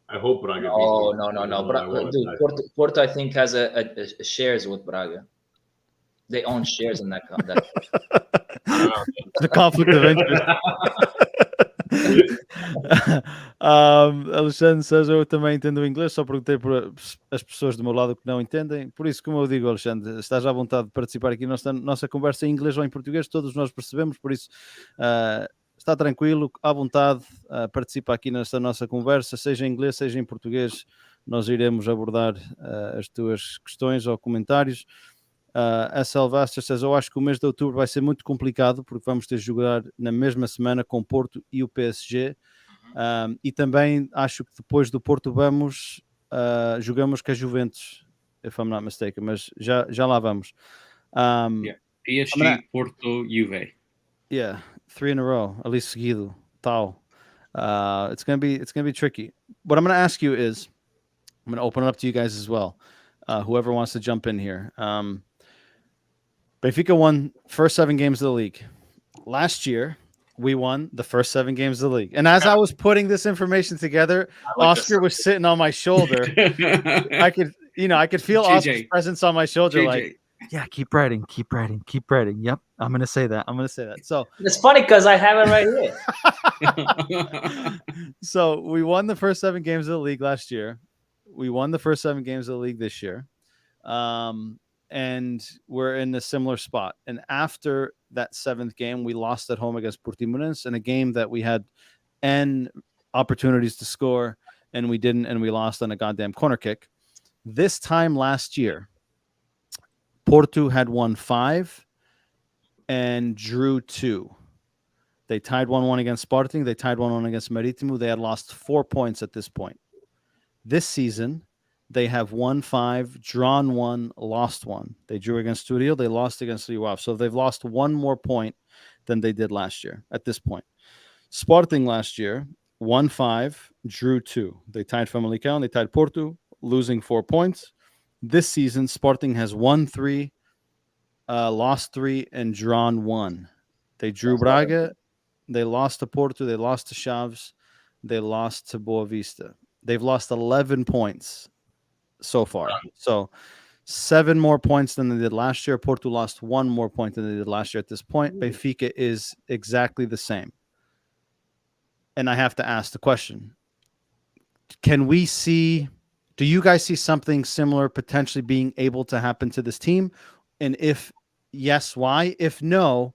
I hope Braga beats them. No. Porto, I think, has a shares with Braga. They own shares in that. I don't know. The conflict of interest. Alexandre says, eu também entendo o inglês, só perguntei por as pessoas do meu lado que não entendem. Por isso, como eu digo, Alexandre, estás à vontade de participar aqui na nossa conversa em inglês ou em português, todos nós percebemos, por isso está tranquilo, à vontade, participa aqui nesta nossa conversa, seja em inglês, seja em português, nós iremos abordar as tuas questões ou comentários. A Sylvester says, eu acho que o mês de outubro vai ser muito complicado porque vamos ter de jogar na mesma semana com o Porto e o PSG. E também acho que depois do Porto jogamos com a Juventus, if I'm not mistaken, mas já lá vamos. PSG, Porto, Juve. Yeah, 3 in a row, ali seguido, tal. It's gonna be tricky. What I'm gonna ask you is, I'm gonna open it up to you guys as well. Whoever wants to jump in here. Benfica won first 7 games of the league. Last year, we won the first 7 games of the league. And as I was putting this information together, Oscar was sitting on my shoulder. I could feel JJ. Oscar's presence on my shoulder. JJ. Like, yeah, keep writing. Yep, I'm gonna say that. So it's funny because I have it right here. So we won the first 7 games of the league last year. We won the first 7 games of the league this year. And we're in a similar spot. And after that 7th game, we lost at home against Portimonense in a game that we had N opportunities to score, and we didn't, and we lost on a goddamn corner kick. This time last year, Porto had won 5 and drew 2. They tied 1-1 against Sporting. They tied 1-1 against Marítimo. They had lost 4 points at this point. This season, they have won 5, drawn 1, lost 1. They drew against Studio. They lost against Rio Ave. So they've lost 1 more point than they did last year at this point. Sporting last year, won 5, drew 2. They tied Famalicão. They tied Porto, losing 4 points. This season, Sporting has won 3, lost 3, and drawn 1. They drew Braga. They lost to Porto. They lost to Chaves. They lost to Boa Vista. They've lost 11 points so far. So 7 more points than they did last year. Porto lost 1 more point than they did last year at this point. Benfica is exactly the same. And I have to ask the question. Do you guys see something similar potentially being able to happen to this team? And if yes, why? If no,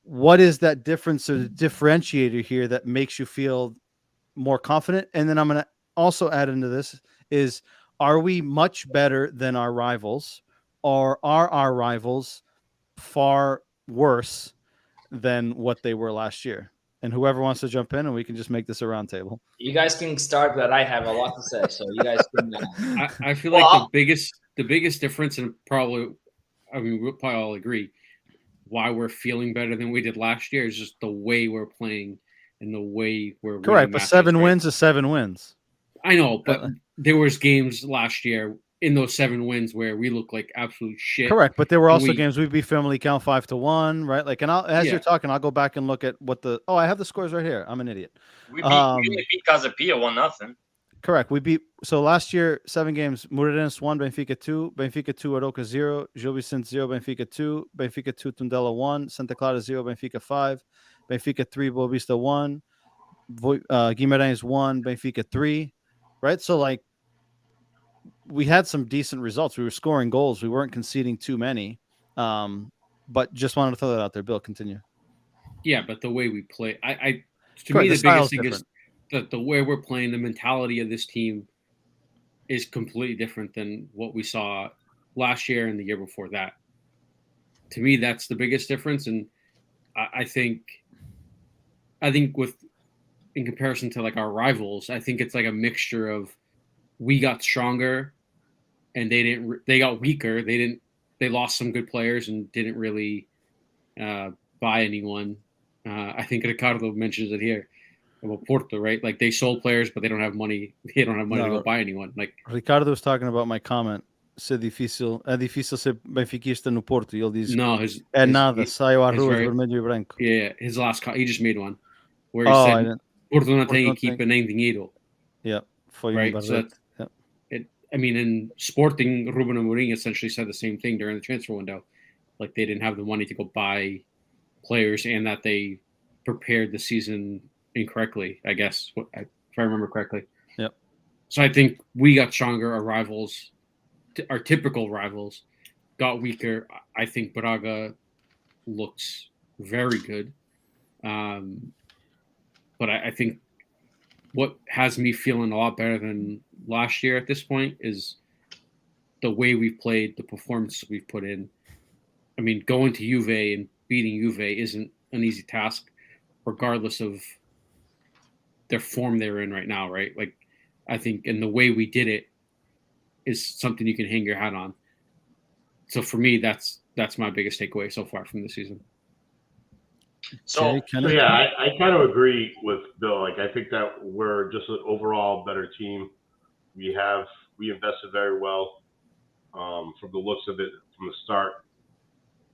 what is that difference or the differentiator here that makes you feel more confident? And then I'm going to also add into this is, are we much better than our rivals, or are our rivals far worse than what they were last year? And whoever wants to jump in, and we can just make this a round table. You guys can start, but I have a lot to say, so you guys can. I feel like the biggest difference, and we'll probably all agree, why we're feeling better than we did last year is just the way we're playing and the way we're correct. But 7 wins is 7 wins. I know, but there was games last year in those 7 wins where we look like absolute shit. Correct, but there were also games we beat Famalicão 5-1, right? Like, and you're talking, I'll go back and look at what I have the scores right here. I'm an idiot. We beat Casapia 1-0. Correct. So last year, 7 games, Moreirense 1, Benfica 2, Benfica 2, Aroca 0, Gil Vicente 0, Benfica 2, Benfica 2, Tondela 1, Santa Clara 0, Benfica 5, Benfica 3, Boa Vista 1, Guimarães 1, Benfica 3, right? So, like, we had some decent results. We were scoring goals. We weren't conceding too many. But just wanted to throw that out there. Bill, continue. Yeah, but the way we play, to me, the biggest thing is that the way we're playing, the mentality of this team is completely different than what we saw last year and the year before that. To me, that's the biggest difference. And I think in comparison to like our rivals, I think it's like a mixture of, we got stronger and they got weaker. They lost some good players and didn't really buy anyone. I think Ricardo mentions it here about Porto, right? Like, they sold players, but they don't have money. They don't have money to go buy anyone. Like, Ricardo was talking about my comment. É difícil ser benfiquista no Porto. Ele diz, nada, saiu à rua de vermelho e branco. Yeah, his last he just made one where he said, Porto não tem equipa nem dinheiro. Yeah, foi right. So in Sporting, Ruben Amorim essentially said the same thing during the transfer window. Like, they didn't have the money to go buy players, and that they prepared the season incorrectly, I guess, if I remember correctly. Yep. So I think we got stronger. Our rivals, our typical rivals, got weaker. I think Braga looks very good. But I think what has me feeling a lot better than last year at this point is the way we've played, the performances we've put in. I mean, going to Juve and beating Juve isn't an easy task, regardless of their form they're in right now, right? Like, I think, and the way we did it is something you can hang your hat on. So for me, that's my biggest takeaway so far from the season. So, yeah, I kind of agree with Bill. Like, I think that we're just an overall better team. We invested very well from the looks of it from the start.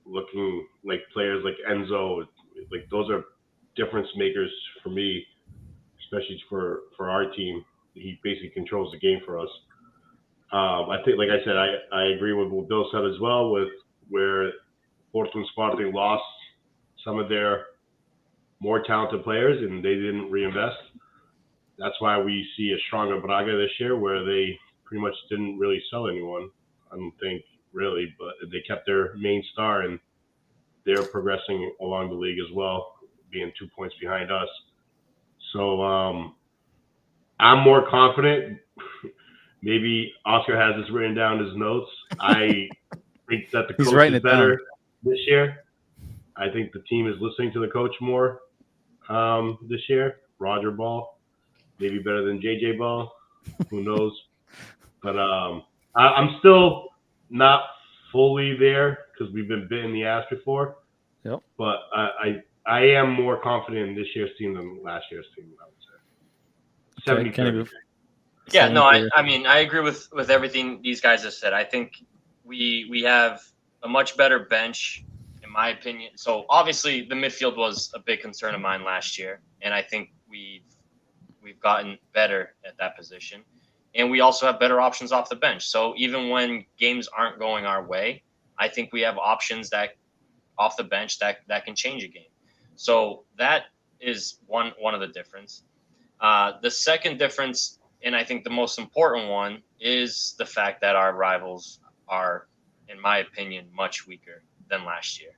Looking like players like Enzo, like those are difference makers for me, especially for our team. He basically controls the game for us. I think, like I said, I agree with what Bill said as well, with where Porto and Sporting lost some of their more talented players and they didn't reinvest. That's why we see a stronger Braga this year, where they pretty much didn't really sell anyone. I don't think really, but they kept their main star and they're progressing along the league as well, being 2 points behind us. So I'm more confident. Maybe Oscar has this written down in his notes. I think that the coach is better this year. I think the team is listening to the coach more this year. Roger Ball, maybe better than JJ Ball. Who knows? But I'm still not fully there because we've been bit in the ass before. Yep. But I am more confident in this year's team than last year's team, I would say. 70-30. Yeah, no, I mean, I agree with everything these guys have said. I think we have a much better bench, in my opinion. So obviously the midfield was a big concern of mine last year, and I think we've gotten better at that position. And we also have better options off the bench. So even when games aren't going our way, I think we have options that off the bench that can change a game. So that is one of the difference. The second difference, and I think the most important one, is the fact that our rivals are, in my opinion, much weaker than last year.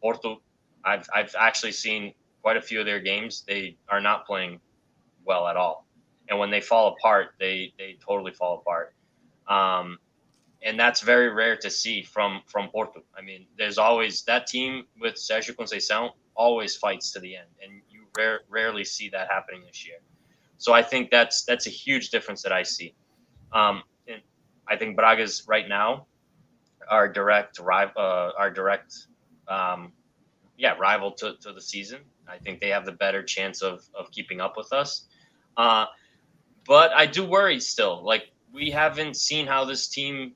Porto, I've actually seen quite a few of their games. They are not playing well at all. And when they fall apart, they totally fall apart. And that's very rare to see from Porto. I mean, there's always that team with Sergio Conceição always fights to the end, and you rarely see that happening this year. So I think that's a huge difference that I see. And I think Braga's right now our direct rival to the season. I think they have the better chance of keeping up with us. But I do worry still. Like, we haven't seen how this team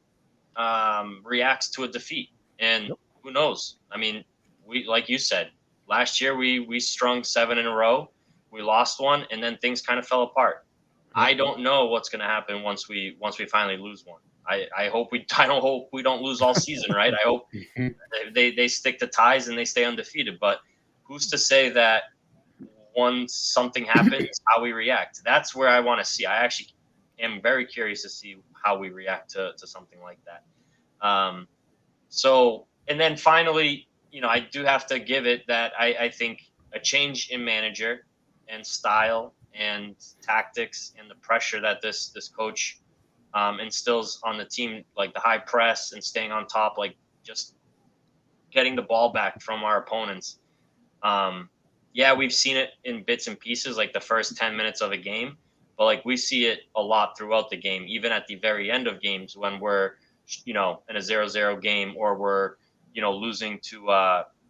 reacts to a defeat, and who knows? I mean, we, like you said, last year we strung 7 in a row. We lost one, and then things kind of fell apart. I don't know what's going to happen once we finally lose one. I hope we don't lose all season, right? I hope they stick to ties and they stay undefeated. But who's to say that once something happens, how we react? That's where I want to see. I actually am very curious to see how we react to something like that. So, and then finally, I do have to give it that I think a change in manager and style and tactics and the pressure that this coach instills on the team, like the high press and staying on top, like just getting the ball back from our opponents. Yeah, we've seen it in bits and pieces, like the first 10 minutes of a game, but like we see it a lot throughout the game, even at the very end of games when we're, in a 0-0 game, or we're, losing to,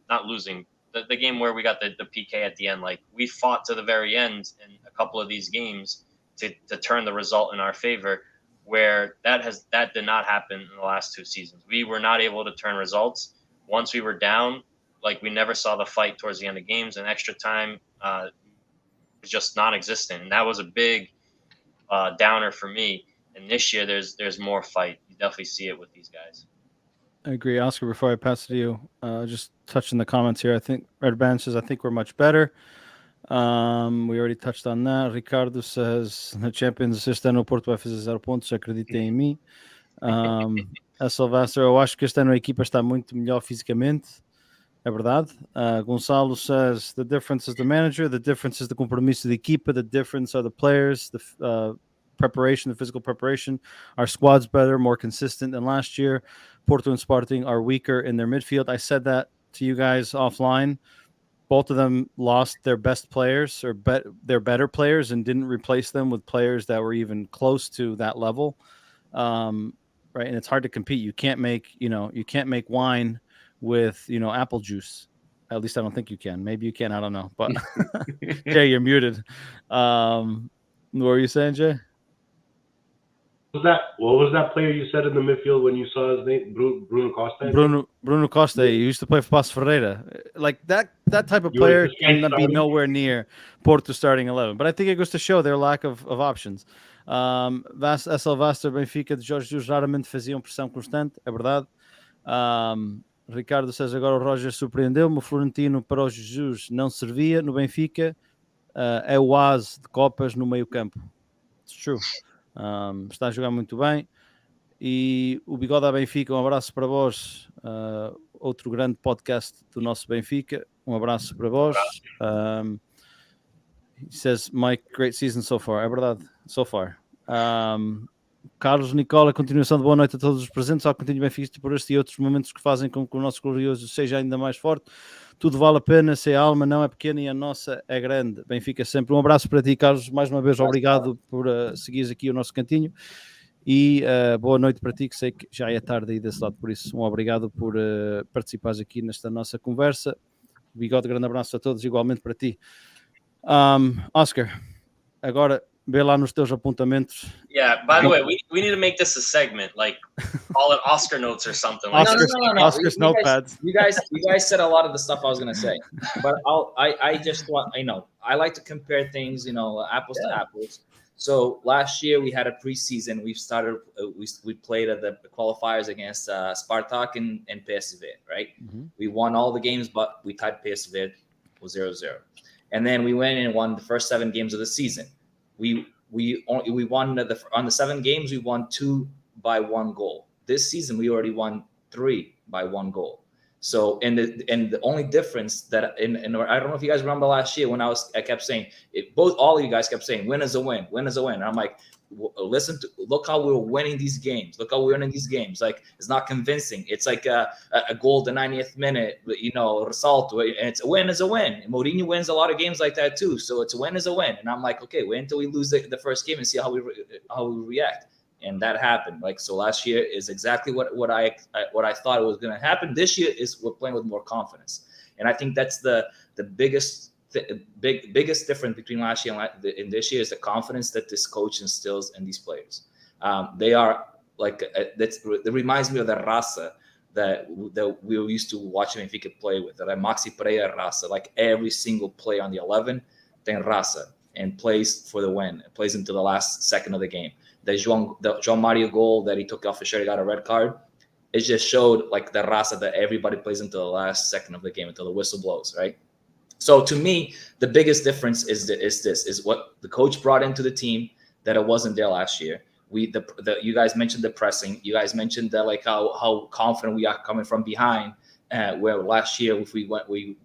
not losing, the game where we got the PK at the end. Like, we fought to the very end in a couple of these games to turn the result in our favor, where that did not happen in the last 2 seasons. We were not able to turn results. Once we were down, like, we never saw the fight towards the end of games, and extra time was just non-existent. And that was a big downer for me. And this year there's more fight. You definitely see it with these guys. I agree. Oscar, before I pass it to you, just touching the comments here. I think Red Band says, I think we're much better. We already touched on that. Ricardo says, na Champions este ano o Porto vai fazer 0 pontos, acreditem em mim. A Sylvester, eu acho que este ano a equipa está muito melhor fisicamente. É verdade. Gonçalo says the difference is the manager, the difference is the compromisso de equipa, the difference are the players, the preparation, the physical preparation. Our squad's better, more consistent than last year. Porto and Sporting are weaker in their midfield. I said that to you guys offline. Both of them lost their best players or their better players and didn't replace them with players that were even close to that level. Right. And it's hard to compete. You can't make wine with, apple juice. At least I don't think you can. Maybe you can. I don't know. But Jay, you're muted. What were you saying, Jay? What was that player you said in the midfield when you saw his name? Bruno Costa? Bruno Costa. He used to play for Passo Ferreira. Like that type of player can be nowhere near Porto starting 11. But I think it goes to show their lack of options. SL Vasta, Benfica, de Jorge Jesus raramente faziam pressão constante. É verdade. Ricardo says agora o Roger surpreendeu-me. O Florentino para o Jesus não servia. No Benfica é o as de Copas no meio campo. It's true. Está a jogar muito bem. E o Bigode à Benfica, um abraço para vós. Outro grande podcast do nosso Benfica. Um abraço para vós. He says, Mike, great season so far. É verdade, so far. Carlos Nicola, continuação de boa noite a todos os presentes. Ao Cantinho Benfiquista por este e outros momentos que fazem com que o nosso glorioso seja ainda mais forte. Tudo vale a pena, se a alma não é pequena e a nossa é grande. Benfica sempre. Um abraço para ti, Carlos. Mais uma vez, obrigado por seguires aqui o nosso cantinho. E boa noite para ti, que sei que já é tarde aí desse lado, por isso um obrigado por participares aqui nesta nossa conversa. Bigode, grande abraço a todos, igualmente para ti. Oscar, agora vê lá nos teus apontamentos. Yeah, by the way, we need to make this a segment, like call it Oscar notes or something. No. Oscar's notepads. You guys said a lot of the stuff I was gonna say, but I just want, I like to compare things, apples to apples. So last year we had a preseason. We started. We played at the qualifiers against Spartak and PSV. Right. Mm-hmm. We won all the games, but we tied PSV with 0-0. And then we went and won the first 7 games of the season. We won on the 7 games. We won 2 by 1 goal. This season we already won 3 by 1 goal. So and the only difference that I don't know if you guys remember last year when I kept saying all of you guys kept saying win is a win, win is a win. And I'm like, look how we're winning these games. Look how we're winning these games. Like it's not convincing. It's like a goal the 90th minute, Risalto, and it's a win is a win. And Mourinho wins a lot of games like that too. So it's a win is a win. And I'm like, okay, wait until we lose the first game and see how we react. And that happened. Like so, last year is exactly what I thought it was going to happen. This year is we're playing with more confidence, and I think that's the biggest difference between last year and this year is the confidence that this coach instills in these players. They are like it reminds me of the raça that we were used to watching Benfica play with. That Maxi Pereira raça, like every single play on the 11, then raça and plays for the win. It plays into the last second of the game. The João Mario goal that he took off his shirt, he got a red card. It just showed like the raça that everybody plays into the last second of the game until the whistle blows, right? So to me, the biggest difference is what the coach brought into the team that it wasn't there last year. You guys mentioned the pressing. You guys mentioned that like how confident we are coming from behind. Where last year if we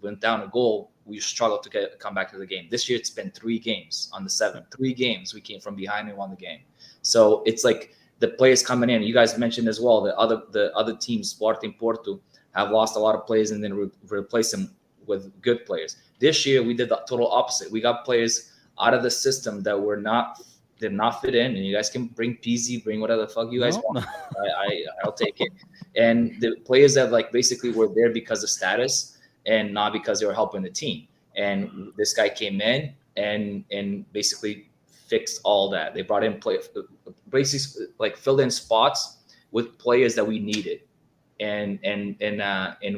went down a goal, we struggled to come back to the game. This year it's been 3 games on the 7. 3 games we came from behind and won the game. So it's like the players coming in. You guys mentioned as well the other teams, Sporting, Porto, have lost a lot of players and then replaced them with good players. This year we did the total opposite. We got players out of the system that did not fit in, and you guys can bring PZ, bring whatever the fuck you guys want. I'll take it. And the players that like basically were there because of status and not because they were helping the team. And this guy came in and basically fixed all that. They brought in basically like filled in spots with players that we needed, and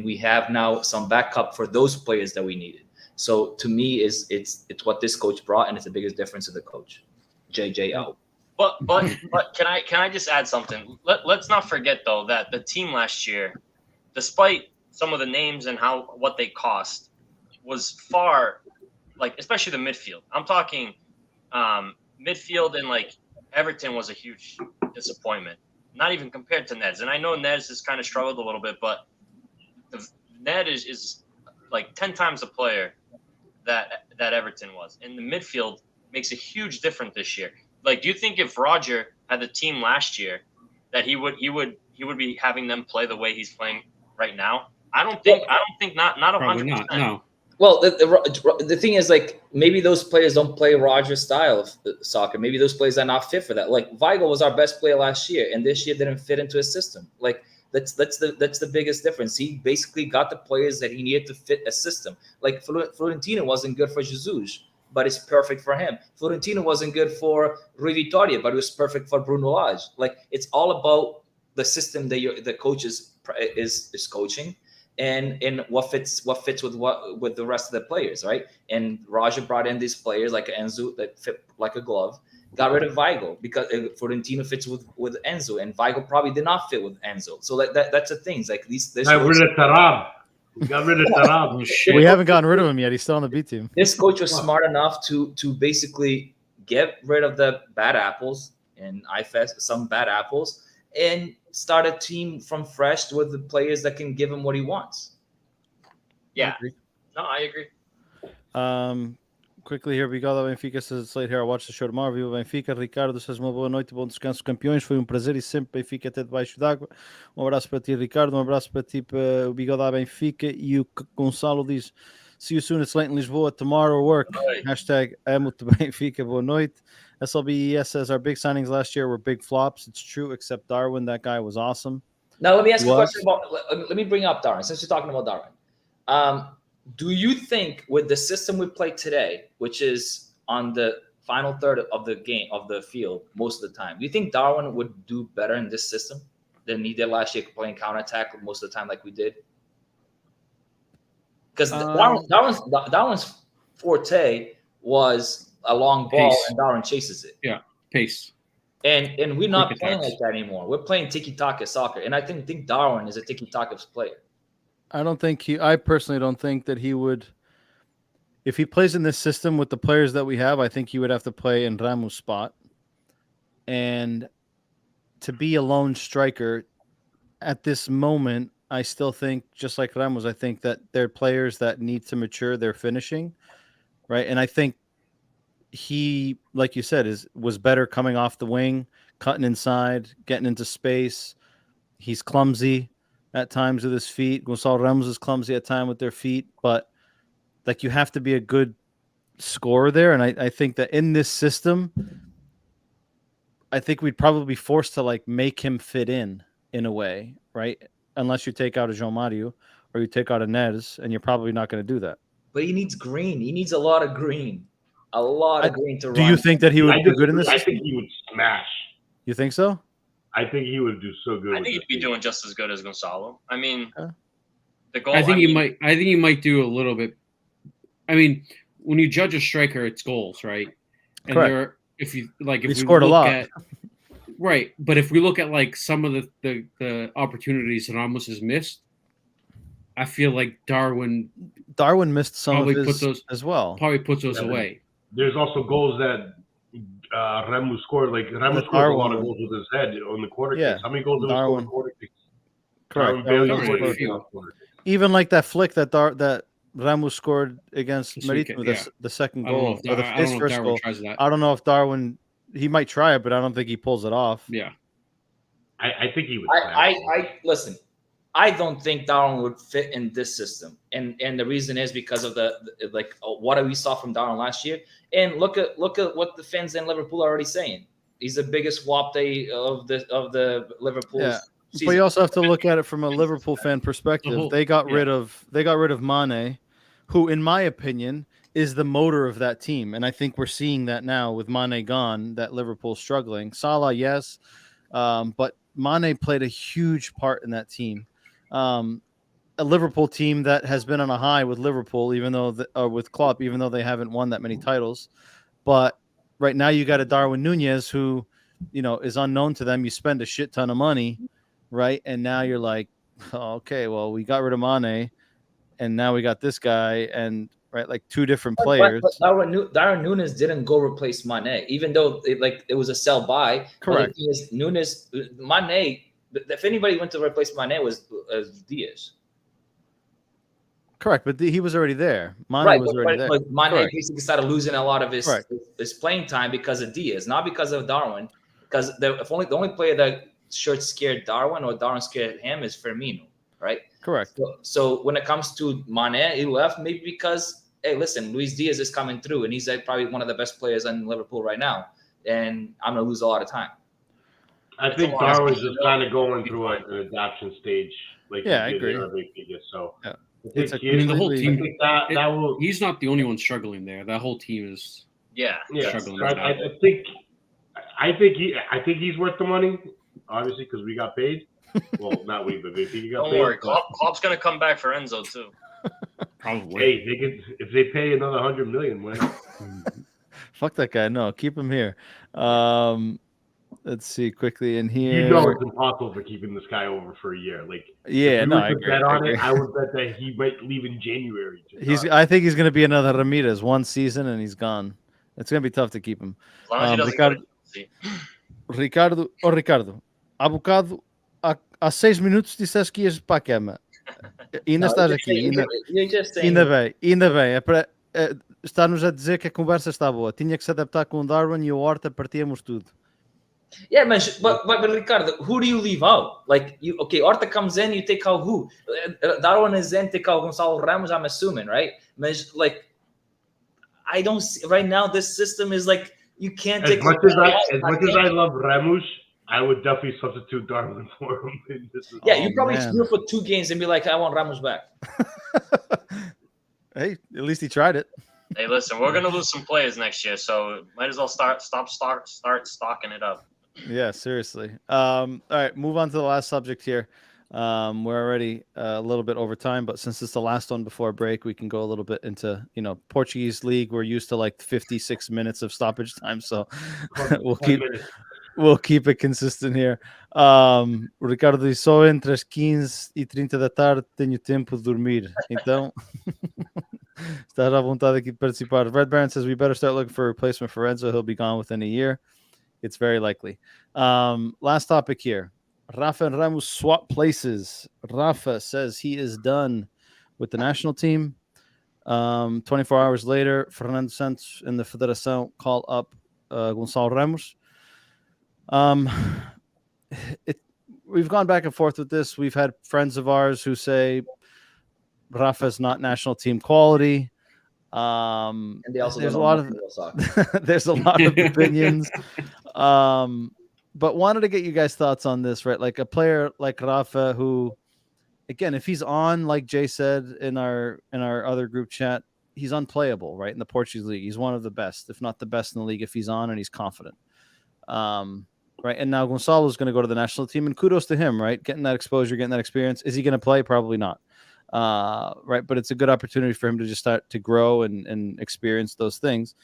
we have now some backup for those players that we needed. So to me, it's what this coach brought, and it's the biggest difference of the coach, JJ out. But can I just add something? Let's not forget though that the team last year, despite some of the names and what they cost, was far like especially the midfield. I'm talking. Midfield and like Everton was a huge disappointment, not even compared to Ned's. And I know Ned's has kind of struggled a little bit, but Ned is like 10 times the player that Everton was. And the midfield makes a huge difference this year. Like, do you think if Roger had the team last year that he would be having them play the way he's playing right now? I don't think not 100%. No. Well, the thing is, like, maybe those players don't play Roger's style of soccer. Maybe those players are not fit for that. Like, Weigl was our best player last year, and this year didn't fit into his system. Like, that's the biggest difference. He basically got the players that he needed to fit a system. Like, Florentino wasn't good for Jesus, but it's perfect for him. Florentino wasn't good for Rui Vitória, but it was perfect for Bruno Lage. Like, it's all about the system that the coach is coaching. And what fits with the rest of the players, right? And Raja brought in these players like Enzo that fit like a glove. Got rid of Weigl because Florentino fits with Enzo, and Weigl probably did not fit with Enzo. So that's the things like these. Got rid of Tarab. Got rid of Tarab. Oh, shit. We haven't gotten rid of him yet. He's still on the B team. This coach was smart enough to basically get rid of the bad apples and some bad apples and start a team from fresh with the players that can give him what he wants. Yeah. I agree. Quickly here, Obrigado Benfica says it's late here. I'll watch the show tomorrow. Viva Benfica. Ricardo says uma boa noite, bom descanso, campeões. Foi prazer e sempre Benfica até debaixo d'água. Abraço para ti, Ricardo. Abraço para ti, para o Bigode Benfica. E o Gonçalo diz: see you soon. It's late in Lisboa. Tomorrow work. Oi. Hashtag amo te Benfica. Boa noite. SLBES says our big signings last year were big flops. It's true, except Darwin. That guy was awesome. Now let me ask you a question about. Let me bring up Darwin since you're talking about Darwin. Do you think with the system we play today, which is on the final third of the game of the field most of the time, do you think Darwin would do better in this system than he did last year playing counterattack most of the time like we did? Because Darwin's forte was a long ball Pace. and Darwin chases it. Yeah, pace. And we're not Quick playing attacks. like that anymore. We're playing tiki-taka soccer. And I think Darwin is a tiki-taka player. I personally don't think that he would, if he plays in this system with the players that we have, I think he would have to play in Ramos' spot. And to be a lone striker at this moment, I still think, just like Ramos, I think that they're players that need to mature their finishing, right? And I think he, like you said, was better coming off the wing, cutting inside, getting into space. He's clumsy at times with his feet. Gonçalo Ramos is clumsy at times with their feet, but like you have to be a good scorer there. And I think that in this system, I think we'd probably be forced to like make him fit in a way, right? Unless you take out a João Mario or you take out a Neres, and you're probably not going to do that. But he needs green. He needs a lot of green. A lot of green to run. Do you think that he would do good in this? I think he would smash. You think so? I think he would do so good. I think he'd be doing just as good as Gonçalo. I mean, the goal. I think he might do a little bit. I mean, when you judge a striker, it's goals, right? And Correct. if He we scored a look lot. at, right, but if we look at like some of the opportunities that Ramos has missed, I feel like Darwin missed some of probably his put those as well. Probably puts those away. There's also goals that Ramos scored. Like Ramos scored a lot of goals with his head on the quarter kicks. How many goals did he score on quarter kicks? Correct. Darwin Darwin scored few. on quarter kicks. Even like that flick that Ramos scored against This weekend, Marítimo, yeah. the second I don't know goal, if or his first Darwin goal. tries that. I don't know if Darwin, he might try it, but I don't think he pulls it off. Yeah. I think he would. I listen. I don't think Darwin would fit in this system, and the reason is because of the what we saw from Darwin last year. And look at what the fans in Liverpool are already saying. He's the biggest wop day of the Liverpool. Yeah. Season. But you also have to look at it from a Liverpool fan perspective. They got rid of Mane, who, in my opinion, is the motor of that team, and I think we're seeing that now with Mane gone. That Liverpool's struggling. Salah, yes, but Mane played a huge part in that team. A Liverpool team that has been on a high with Liverpool, even though with Klopp, even though they haven't won that many titles. But right now, you got a Darwin Núñez who, is unknown to them. You spend a shit ton of money, right? And now you're like, oh, okay, well, we got rid of Mane, and now we got this guy, and right, like two different players. But Darwin Núñez didn't go replace Mane, even though it was a sell buy. Correct. Mane. If anybody went to replace Mane was Diaz. Correct, but he was already there. Mane Right, was already there. but Mane Correct. basically started losing a lot of Correct. his playing time because of Diaz, not because of Darwin. Because the only player that should scared Darwin or Darwin scared him is Firmino, right? Correct. So when it comes to Mane, he left maybe because, hey, listen, Luis Diaz is coming through, and he's like probably one of the best players in Liverpool right now, and I'm gonna lose a lot of time. I think Darwin's just kind of going through an adaptation stage, like Yeah, I he did agree. in Benfica. So Yeah. I mean, the whole team. think that will. He's not the only one struggling there. That whole team is struggling. So I think he's worth the money, obviously, because we got paid. Well, not we, but Benfica got Don't paid. worry, Klopp's gonna come back for Enzo too. Probably. Hey, they could, if they pay another 100 million, why not? Fuck that guy. No, keep him here. Let's see quickly in here. You know it's impossible for keeping this guy over for a year. Like, yeah, if we no, were I to agree. bet on it, I would bet that he might leave in January. I think he's going to be another Ramirez, one season and he's gone. It's going to be tough to keep him. As long as he doesn't go to Chelsea. Ricardo, há bocado, há 6 minutos disseste que ias para a cama. Ainda estás aqui. Ainda bem. Está-nos a dizer que a conversa está boa. Tinha que se adaptar com o Darwin e o Horta, partíamos tudo. Yeah, man. But Ricardo, who do you leave out? Like, Horta comes in, you take out who? Darwin is in, take out Gonçalo Ramos, I'm assuming, right? Like, I don't see right now. This system is like you can't take. As much as I love Ramos, I would definitely substitute Darwin for him. You probably steal for 2 games and be like, I want Ramos back. Hey, at least he tried it. Hey, listen, we're gonna lose some players next year, so might as well start stocking it up. Yeah, seriously. All right, move on to the last subject here. We're already a little bit over time, but since it's the last one before break, we can go a little bit into, Portuguese league. We're used to like 56 minutes of stoppage time, so we'll keep it consistent here. Ricardo diz, só entre as 15h30 da tarde tenho tempo de dormir. Então, estás à vontade aqui de participar. Red Baron says we better start looking for a replacement for Enzo. He'll be gone within a year. It's very likely. Last topic here. Rafa and Ramos swap places. Rafa says he is done with the national team. 24 hours later, Fernando Santos and the Federação call up Gonçalo Ramos. We've gone back and forth with this. We've had friends of ours who say Rafa's not national team quality. And they also there's a lot of there's a lot of opinions. But wanted to get you guys' thoughts on this, right? Like a player like Rafa, who, again, if he's on, like Jay said in our other group chat, he's unplayable, right? In the Portuguese league, he's one of the best, if not the best in the league, if he's on and he's confident. Right. And now Gonçalo is going to go to the national team, and kudos to him, right? Getting that exposure, getting that experience. Is he going to play? Probably not. Right. But it's a good opportunity for him to just start to grow and experience those things.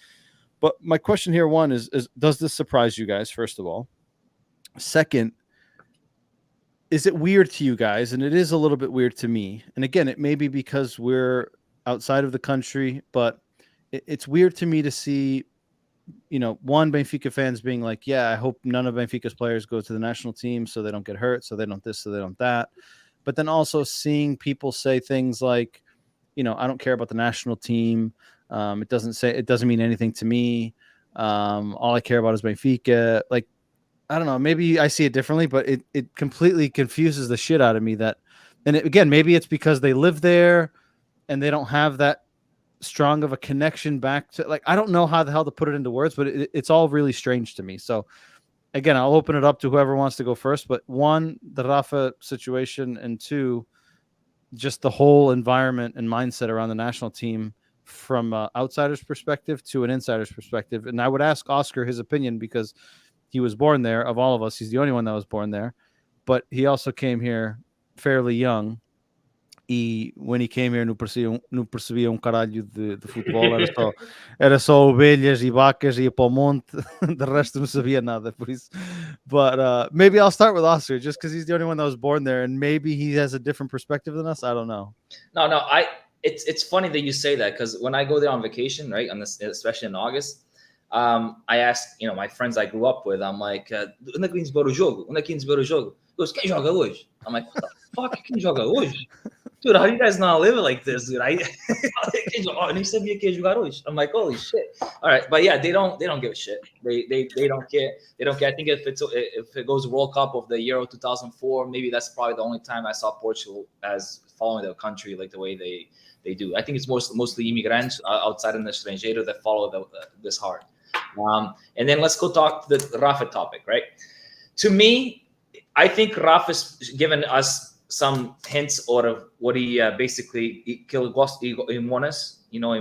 But my question here, one, is does this surprise you guys, first of all? Second, is it weird to you guys? And it is a little bit weird to me. And again, it may be because we're outside of the country, but it's weird to me to see, one, Benfica fans being like, yeah, I hope none of Benfica's players go to the national team so they don't get hurt, so they don't this, so they don't that. But then also seeing people say things like, I don't care about the national team. It doesn't mean anything to me. All I care about is Benfica. Like, I don't know, maybe I see it differently, but it completely confuses the shit out of me again, maybe it's because they live there and they don't have that strong of a connection back to, like, I don't know how the hell to put it into words, but it's all really strange to me. So again, I'll open it up to whoever wants to go first, but one, the Rafa situation, and two, just the whole environment and mindset around the national team from an outsider's perspective to an insider's perspective. And I would ask Oscar his opinion because he was born there. Of all of us, he's the only one that was born there, but he also came here fairly young. When he came here, não percebia caralho de futebol. Era só ovelhas e vacas, ia para o monte. The resto não sabia nada, por isso. But maybe I'll start with Oscar, just because he's the only one that was born there, and maybe he has a different perspective than us. I don't know. No. It's funny that you say that, because when I go there on vacation, right, especially in August, I ask, my friends I grew up with, I'm like, onde é que vens ver o jogo? Onde é que vens ver o jogo? He goes, quem joga hoje? I'm like, what the fuck? Quem joga hoje? Dude, how do you guys not live like this, dude? I I'm like, holy shit. All right, but yeah, they don't give a shit. They don't care. They don't care. I think if it goes World Cup of the Euro 2004, maybe that's probably the only time I saw Portugal as following their country like the way they do. I think it's mostly immigrants outside in the estrangeiro that follow this hard. And then let's go talk the Rafa topic, right? To me, I think Rafa's given us some hints out of what he basically he won us. You know,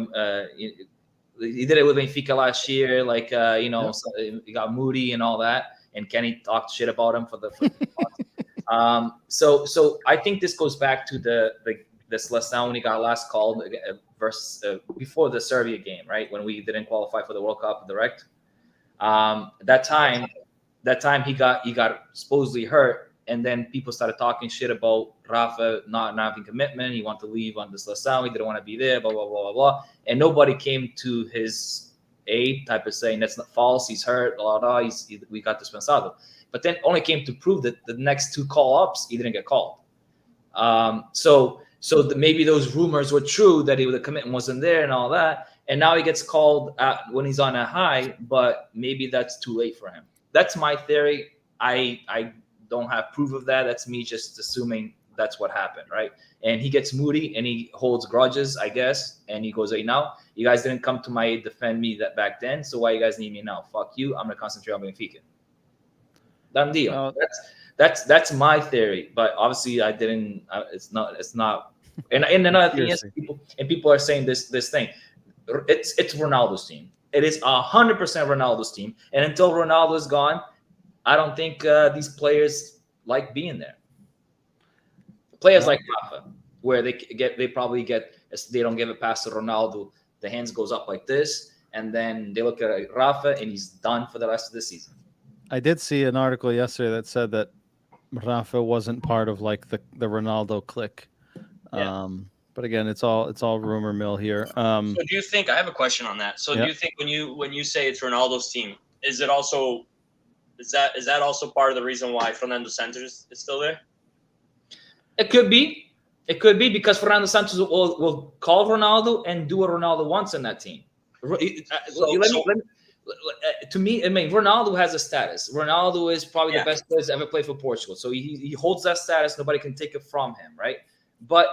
he did it with Benfica last year. Like so he got Moody and all that, and Kenny talked shit about him for the so I think this goes back to the Seleção when he got last called versus before the Serbia game, right? When we didn't qualify for the World Cup direct. That time he got supposedly hurt. And then people started talking shit about Rafa not having commitment. He wanted to leave on the Seleção. He didn't want to be there, blah, blah, blah, blah, blah. And nobody came to his aid, type of saying that's not false. He's hurt, blah, blah, blah. We got dispensado. But then only came to prove that the next 2 call-ups, he didn't get called. So maybe those rumors were true that the commitment wasn't there and all that. And now he gets called when he's on a high, but maybe that's too late for him. That's my theory. I don't have proof of that. That's me just assuming that's what happened, right? And he gets moody and he holds grudges, I guess. And he goes, hey, now you guys didn't come to my aid, defend me that back then. So why you guys need me now? Fuck you. I'm gonna concentrate on Benfica. Done deal. That's my theory. But obviously, I didn't. It's not. And another thing is, people are saying this thing. It's Ronaldo's team. It is 100% Ronaldo's team. And until Ronaldo is gone, I don't think these players like being there. Players like Rafa, where they probably they don't give a pass to Ronaldo, the hands goes up like this, and then they look at Rafa and he's done for the rest of the season. I did see an article yesterday that said that Rafa wasn't part of like the Ronaldo clique. Yeah. But again, it's all rumor mill here. So do you think? I have a question on that. So do you think when you say it's Ronaldo's team, is that also part of the reason why Fernando Santos is still there? It could be because Fernando Santos will call Ronaldo and do what Ronaldo wants in that team. To me, I mean, Ronaldo has a status. Ronaldo is probably the best player to ever play for Portugal. So he holds that status. Nobody can take it from him, right? But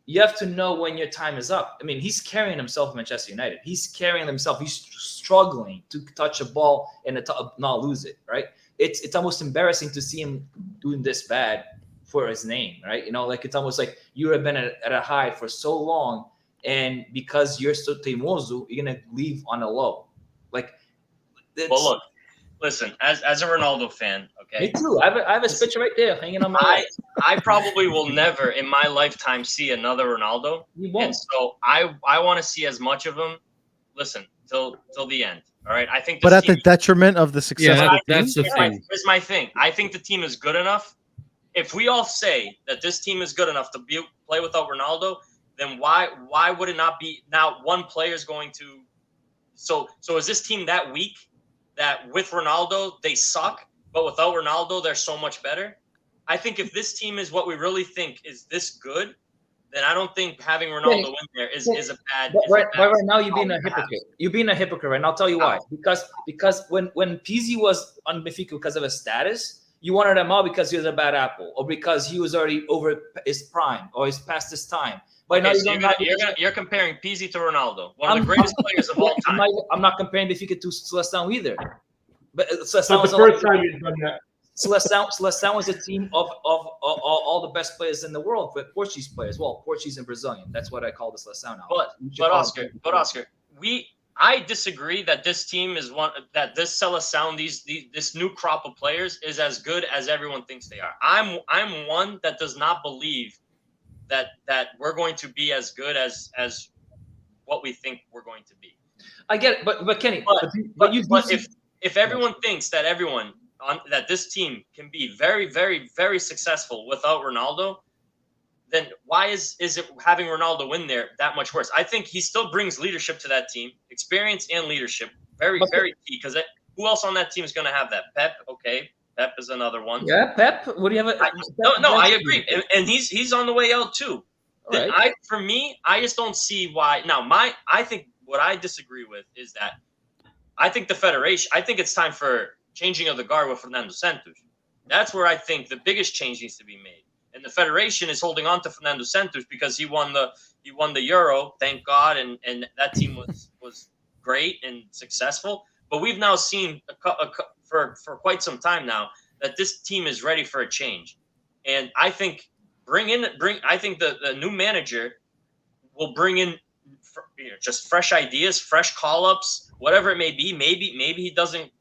you have to know when your time is up. I mean, he's carrying himself in Manchester United. He's carrying himself. He's struggling to touch a ball and not lose it, right? It's almost embarrassing to see him doing this bad for his name, right? You know, like it's almost like you have been at a high for so long, and because you're so teimoso, you're gonna leave on a low. Like, well, look, listen, as a Ronaldo fan, okay. Me too. I have a picture right there hanging on my. I probably will never in my lifetime see another Ronaldo. You won't. And so I want to see as much of him. Listen, till the end. All right. I think. But at the detriment of the success. Yeah, of the that's the team? thing. Here's my thing. I think the team is good enough. If we all say that this team is good enough to play without Ronaldo, then why would it not be now? One player is going to. So is this team that weak that with Ronaldo they suck, but without Ronaldo they're so much better? I think if this team is what we really think is this good, then I don't think having Ronaldo in there is a bad. Right now, you're being a hypocrite. You're being a hypocrite, and I'll tell you why. Because when Pizzi was on Benfica because of his status, you wanted him out because he was a bad apple, or because he was already over his prime, or he's past his time. But now you're comparing Pizzi to Ronaldo, one of the greatest players of all time. I'm not comparing Benfica to Seleção either. But Seleção was the first time you've done that. Seleção was a team of all the best players in the world, but Portuguese players. Well, Portuguese and Brazilian. That's what I call the Seleção now. But Oscar, I disagree that this team is that this Seleção, this new crop of players is as good as everyone thinks they are. I'm one that does not believe that we're going to be as good as what we think we're going to be. I get it, but Kenny, if everyone thinks that that this team can be very, very, very successful without Ronaldo, then why is it having Ronaldo in there that much worse? I think he still brings leadership to that team, experience and leadership, very, very key. Because who else on that team is going to have that? Pep, okay, Pep is another one. Yeah, Pep. What do you have? No, I agree, and he's on the way out too. Right. For me, I just don't see why. Now, I think what I disagree with is that I think the federation. I think it's time for changing of the guard with Fernando Santos. That's where I think the biggest change needs to be made. And the federation is holding on to Fernando Santos because he won the Euro, thank God, and that team was great and successful. But we've now seen for quite some time now that this team is ready for a change, and I think I think the new manager will bring in just fresh ideas, fresh call-ups, whatever it may be. Maybe he doesn't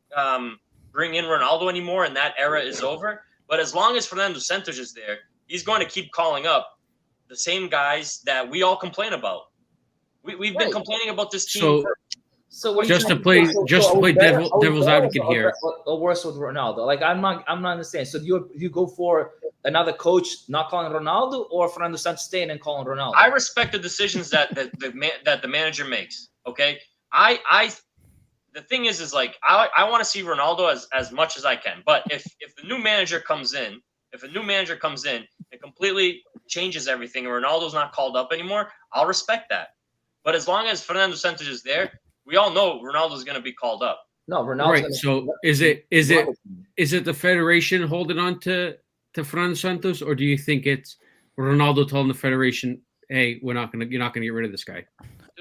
bring in Ronaldo anymore, and that era is over. But as long as Fernando Santos is there, he's going to keep calling up the same guys that we all complain about. We've been complaining about this team. So what just to play devil's advocate here, or worse with Ronaldo. Like I'm not understanding. So you go for another coach not calling Ronaldo, or Fernando Santos staying and calling Ronaldo? I respect the decisions that the manager makes. Okay, the thing is like I want to see Ronaldo as much as I can. But if the new manager comes in, and completely changes everything, and Ronaldo's not called up anymore, I'll respect that. But as long as Fernando Santos is there, we all know Ronaldo's going to be called up. No, Ronaldo. Right. So is it the federation holding on to Fernando Santos, or do you think it's Ronaldo telling the federation, "Hey, you're not going to get rid of this guy"?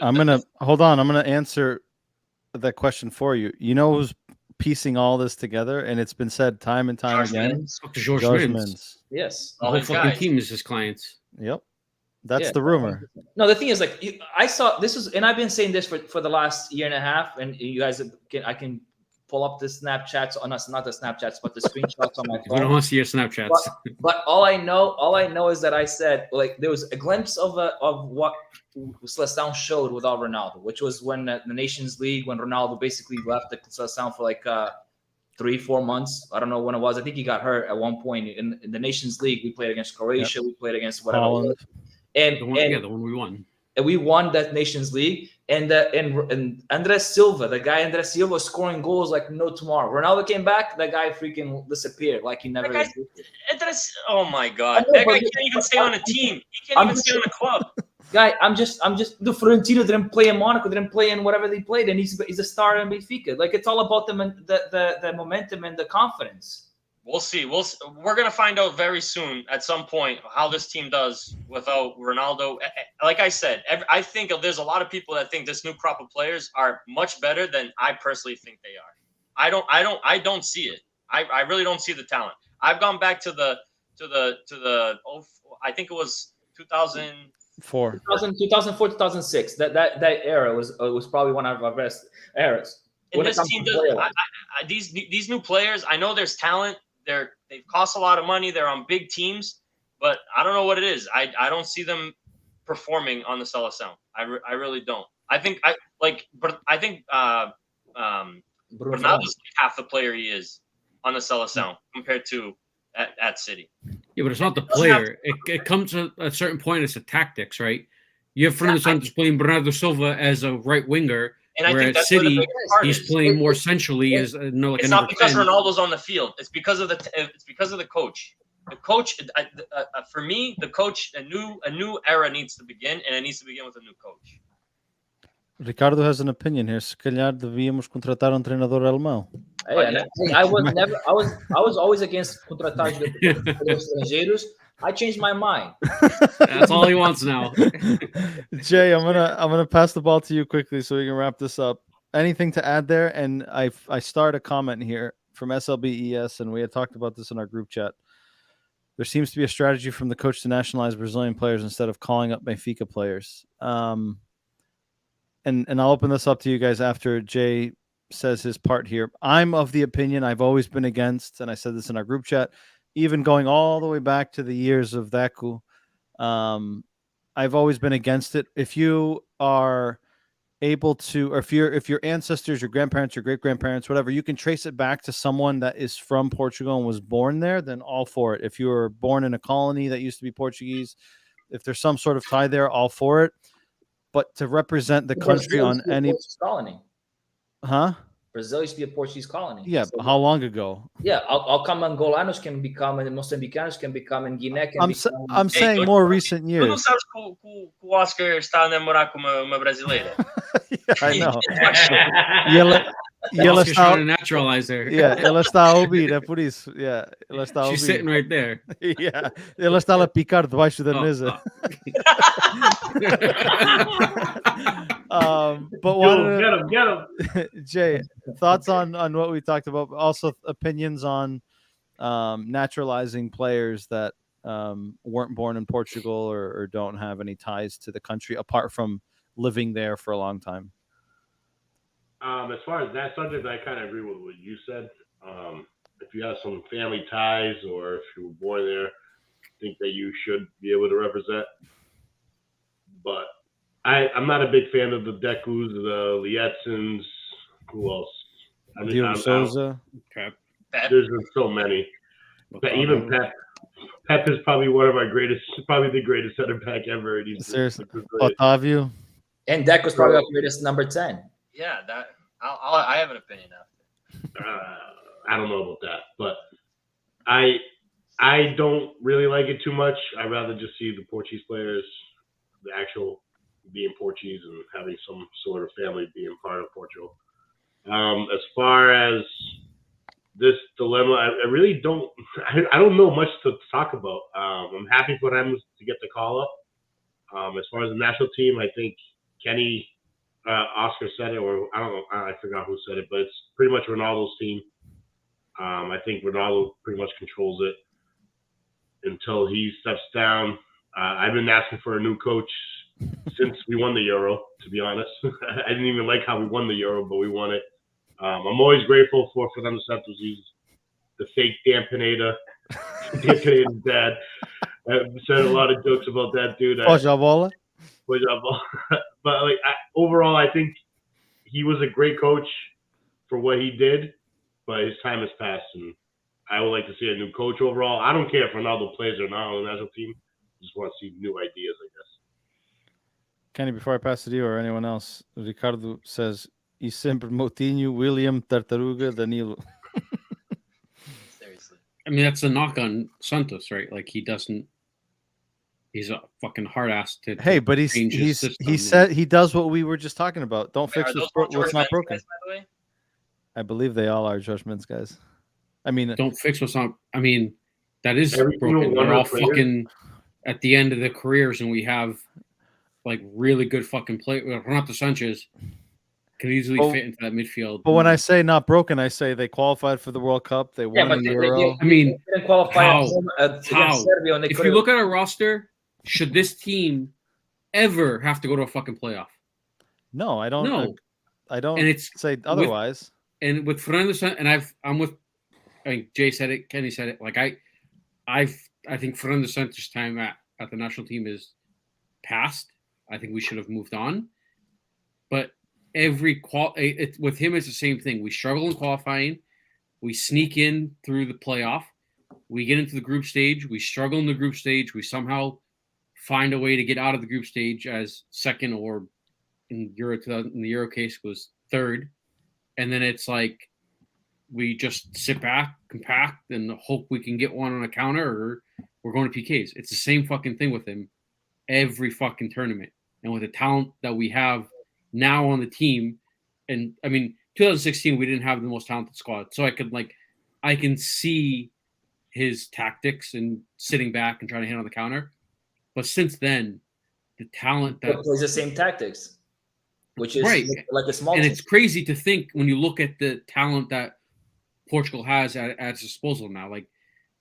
I'm gonna answer that question for you. You know who's piecing all this together, and it's been said time and time again. George Mintz. Mintz. Yes. The whole fucking team is his clients. Yep. That's the rumor. No, the thing is, like, I saw this was, and I've been saying this for the last year and a half, and you guys I can pull up the Snapchats, not the Snapchats, but the screenshots on my phone. We don't want to see your Snapchats. But all I know is that I said, like, there was a glimpse of what Seleção showed without Ronaldo, which was when the Nations League, when Ronaldo basically left the Seleção for like 3-4 months. I don't know when it was. I think he got hurt at one point in the Nations League. We played against Croatia. Yep. We played against whatever. Holland. And the one we won. And we won that Nations League. And Andrés Silva, the guy Andrés Silva was scoring goals like no tomorrow. Ronaldo came back, that guy freaking disappeared like he never existed. Oh my God. That guy can't even stay on a team. He can't even stay on a club. Guy, I'm just the Florentino didn't play in Monaco, didn't play in whatever they played, and he's a star in Benfica. Like, it's all about the momentum and the confidence. We'll see. We're gonna find out very soon at some point how this team does without Ronaldo. Like I said, I think there's a lot of people that think this new crop of players are much better than I personally think they are. I don't see it. I really don't see the talent. I've gone back to the I think it was 2004, 2006. That era was probably one of our best eras. And this team these new players, I know there's talent. They've cost a lot of money. They're on big teams, but I don't know what it is. I don't see them performing on the Seleção. I really don't. I think Ronaldo's half the player he is on the Seleção compared to at City. Yeah, but it's not the player. It comes to a certain point. It's the tactics, right? You have Fernando Santos playing Bernardo Silva as a right winger. And where at City, he's playing more centrally as like it's not because 10. Ronaldo's on the field. It's because of the coach. The coach, for me, the coach, a new era needs to begin, and it needs to begin with a new coach. Ricardo has an opinion here. Se calhar devíamos contratar treinador alemão. I was always against contratar estrangeiros. I changed my mind. That's all he wants now. Jay, I'm gonna pass the ball to you quickly so we can wrap this up. Anything to add there? And I start a comment here from SLBES, and we had talked about this in our group chat. There seems to be a strategy from the coach to nationalize Brazilian players instead of calling up Benfica players. And I'll open this up to you guys after Jay says his part here. I'm of the opinion, I've always been against, and I said this in our group chat, even going all the way back to the years of Deco, I've always been against it. If you are able to, or if your ancestors, your grandparents, your great-grandparents, whatever, you can trace it back to someone that is from Portugal and was born there, then all for it. If you were born in a colony that used to be Portuguese, if there's some sort of tie there, all for it. But to represent the country on any colony. Huh? Brazil used to be a Portuguese colony. Yeah, So, how long ago? yeah, Angolanos can become, and Moçambicanos can become, and Guiné can become. I'm saying more recent Tu não years. sabes que o Oscar está a namorar com uma brasileira? Yeah, I know. Oscar's trying to naturalize her. Yeah, ela está a ouvir, é por isso. Yeah, ela está a ouvir. She's sitting right there. Yeah, ela está a picar debaixo da mesa. But Get him. Jay, thoughts on what we talked about? Also, opinions on naturalizing players that weren't born in Portugal or don't have any ties to the country apart from living there for a long time. As far as that subject, I kind of agree with what you said. If you have some family ties or if you were born there, I think that you should be able to represent. But I'm not a big fan of the Decus, the Lietsons. Who else? Diego Souza. Pep. There's been so many. Even Pep. Pep is probably one of our greatest, probably the greatest center back ever. Seriously, Otávio. And Deco's probably our greatest number 10. Yeah, that I have an opinion now. I don't know about that, but I don't really like it too much. I'd rather just see the Portuguese players, the actual being Portuguese and having some sort of family being part of Portugal. As far as this dilemma, I really don't. I don't know much to talk about. I'm happy for them to get the call up. As far as the national team, I think Kenny. Oscar said it, or I don't know, I forgot who said it, but it's pretty much Ronaldo's team. I think Ronaldo pretty much controls it until he steps down. I've been asking for a new coach since we won the Euro, to be honest. I didn't even like how we won the Euro, but we won it. I'm always grateful for Fernando Santos. He's the fake Dan Pineda. Dan Pineda's dad. I've said a lot of jokes about that dude. But like overall, I think he was a great coach for what he did, but his time has passed, and I would like to see a new coach overall. I don't care if Ronaldo plays or not on the national team. I just want to see new ideas, I guess. Kenny, before I pass it to you or anyone else, Ricardo says, "E sempre Moutinho, William, Tartaruga, Danilo." Seriously. I mean, that's a knock on Santos, right? Like he's a fucking hard ass to. Hey, but he said he does what we were just talking about. Don't fix what's not broken. Guys, by the way? I believe they all are George Mintz guys. I mean, don't fix what's not. I mean, that is Every broken. single They're all player. fucking at the end of their careers, and we have like really good fucking play. Renato Sanchez could easily fit into that midfield. But when I say not broken, I say they qualified for the World Cup. They won the Euro. I mean, they didn't qualify how? Against Serbia, and they if you look at our roster, should this team ever have to go to a fucking playoff? No, I don't. No, I don't. And it's say otherwise. With Fernando, and I'm with. I think Jay said it. Kenny said it. Like I think Fernando Santos' time at the national team is past. I think we should have moved on. But with him, it's the same thing. We struggle in qualifying. We sneak in through the playoff. We get into the group stage. We struggle in the group stage. We somehow find a way to get out of the group stage as second, or in the Euro case was third. And then it's like we just sit back, compact, and hope we can get one on a counter, or we're going to PKs. It's the same fucking thing with him every fucking tournament. And with the talent that we have now on the team, and I mean, 2016 we didn't have the most talented squad, so I can see his tactics and sitting back and trying to hit on the counter. But since then, the talent that plays the same tactics, which is right, like a small and team. it's crazy to think when you look at the talent that Portugal has at its disposal now. Like,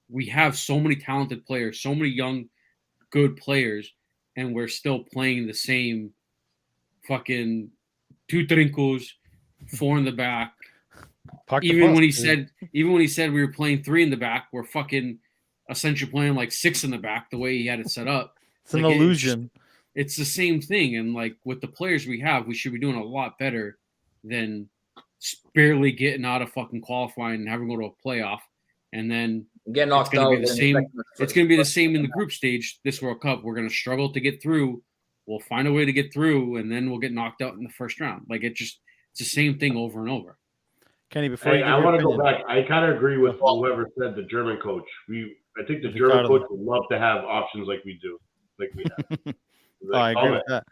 we have so many talented players, so many young, good players, and we're still playing the same fucking two trincos, four in the back. Even when he said we were playing three in the back, we're fucking essentially playing like six in the back the way he had it set up. It's an illusion. It's the same thing. And like with the players we have, we should be doing a lot better than barely getting out of fucking qualifying and having to go to a playoff. And then get knocked out. It's going to be the same in the group stage this World Cup. We're going to struggle to get through. We'll find a way to get through, and then we'll get knocked out in the first round. Like, it's the same thing over and over. Kenny, before you give I your want to go opinion, back. I kind of agree with whoever said the German coach. I think the German Ricardo. coach would love to have options like we do, like we have. Oh, I agree with that.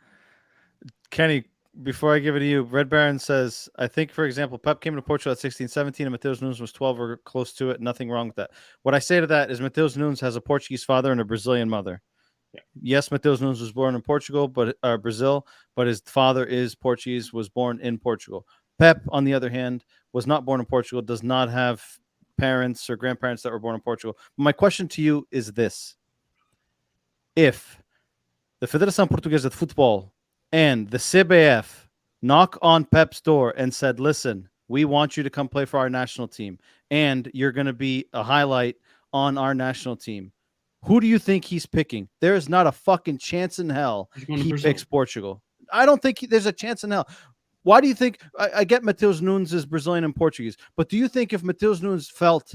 Kenny, before I give it to you, Red Baron says, I think, for example, Pep came to Portugal at 16, 17, and Matheus Nunes was 12 or close to it. Nothing wrong with that. What I say to that is Matheus Nunes has a Portuguese father and a Brazilian mother. Yeah. Yes, Matheus Nunes was born in Portugal, but Brazil, but his father is Portuguese, was born in Portugal. Pep, on the other hand, was not born in Portugal, does not have parents or grandparents that were born in Portugal. My question to you is this. If the Federação Portuguesa de Futebol and the CBF knock on Pep's door and said, listen, we want you to come play for our national team, and you're going to be a highlight on our national team, who do you think he's picking? There is not a fucking chance in hell he picks Portugal. I don't think there's a chance in hell. Why do you think? I get Matheus Nunes is Brazilian and Portuguese, but do you think if Matheus Nunes felt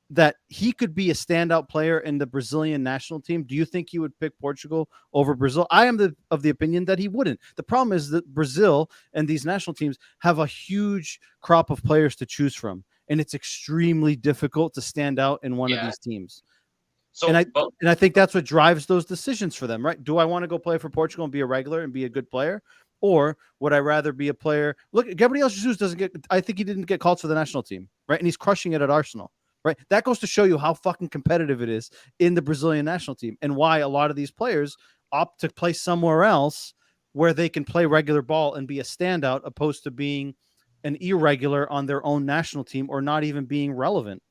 that he could be a standout player in the Brazilian national team, do you think he would pick Portugal over Brazil? I am of the opinion that he wouldn't. The problem is that Brazil and these national teams have a huge crop of players to choose from, and it's extremely difficult to stand out in one of these teams. So, and I think that's what drives those decisions for them, right? Do I want to go play for Portugal and be a regular and be a good player? Or would I rather be a player? Look, Gabriel Jesus I think he didn't get called for the national team, right? And he's crushing it at Arsenal, right? That goes to show you how fucking competitive it is in the Brazilian national team and why a lot of these players opt to play somewhere else where they can play regular ball and be a standout opposed to being an irregular on their own national team or not even being relevant.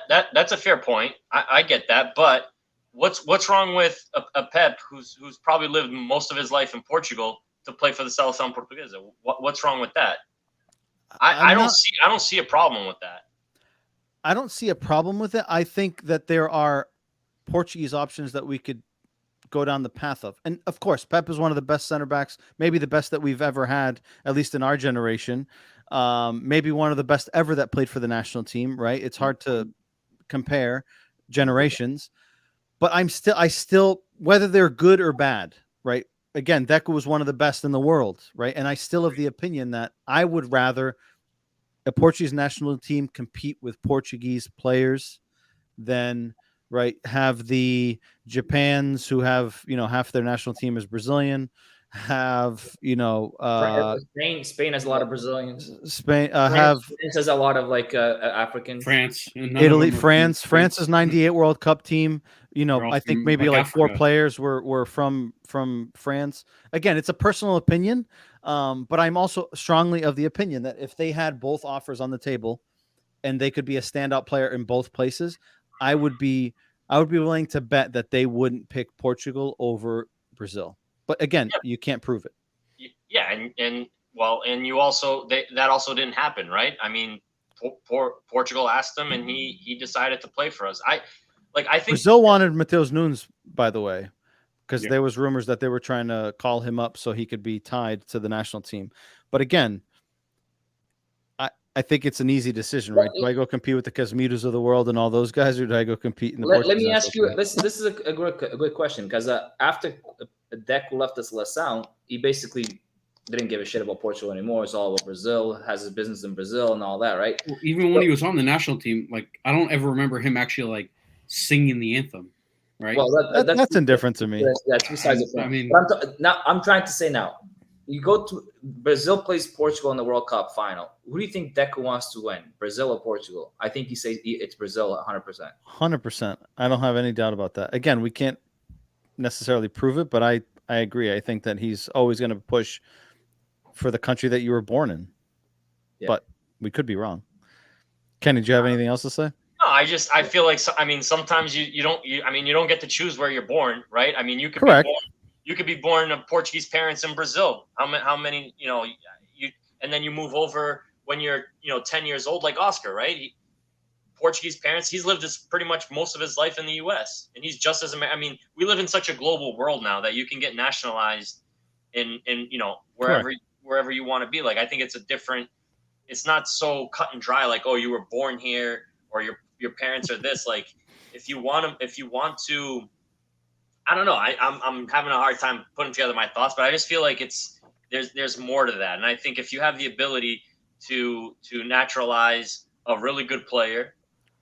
That's a fair point. I get that, but what's wrong with a Pep who's probably lived most of his life in Portugal to play for the Seleção Portuguesa? What's wrong with that? I don't see a problem with that. I don't see a problem with it. I think that there are Portuguese options that we could go down the path of. And of course, Pep is one of the best center backs, maybe the best that we've ever had, at least in our generation. Maybe one of the best ever that played for the national team, right? It's hard to compare generations, but I still, whether they're good or bad, right? Again, Deco was one of the best in the world, right? And I still have the opinion that I would rather a Portuguese national team compete with Portuguese players than, right, have the Japans who have, half their national team is Brazilian, have, Spain has a lot of Brazilians. Spain France has a lot of Africans. France, Italy, France's 98 World Cup team. I think maybe like Africa. 4 players were from France. Again, it's a personal opinion, but I'm also strongly of the opinion that if they had both offers on the table and they could be a standout player in both places, I would be willing to bet that they wouldn't pick Portugal over Brazil. But again, you can't prove it. Yeah, and you also that also didn't happen, right? I mean, Portugal asked him, and he decided to play for us. I think Brazil wanted Matheus Nunes, by the way, because there was rumors that they were trying to call him up so he could be tied to the national team. But again, I think it's an easy decision, right? Do I go compete with the Casemiros of the world and all those guys, or do I go compete in the Portuguese? Let me ask you. This is a good question, because after Deco left the Seleção, he basically didn't give a shit about Portugal anymore. It's all about Brazil, has his business in Brazil and all that, right? Well, even when he was on the national team, I don't ever remember him actually singing the anthem, right? Well, that's indifferent to me. That's besides the point. I mean, I'm trying to say now, you go to Brazil plays Portugal in the World Cup final. Who do you think Deco wants to win, Brazil or Portugal? I think he says it's Brazil 100%. 100%. I don't have any doubt about that. Again, we can't necessarily prove it, but I agree. I think that he's always going to push for the country that you were born in. Yeah. But we could be wrong. Ken, did you have anything else to say? No, I feel like sometimes you don't get to choose where you're born, right? I mean, you could Correct. You could be born of Portuguese parents in Brazil. How many, and then you move over when you're, 10 years old, like Oscar, right? Portuguese parents. He's lived pretty much most of his life in the U.S. and he's just as we live in such a global world now that you can get nationalized in wherever you want to be. I think it's not so cut and dry. You were born here or your parents are this. If you want to. I don't know. I'm having a hard time putting together my thoughts, but I just feel like there's more to that. And I think if you have the ability to naturalize a really good player,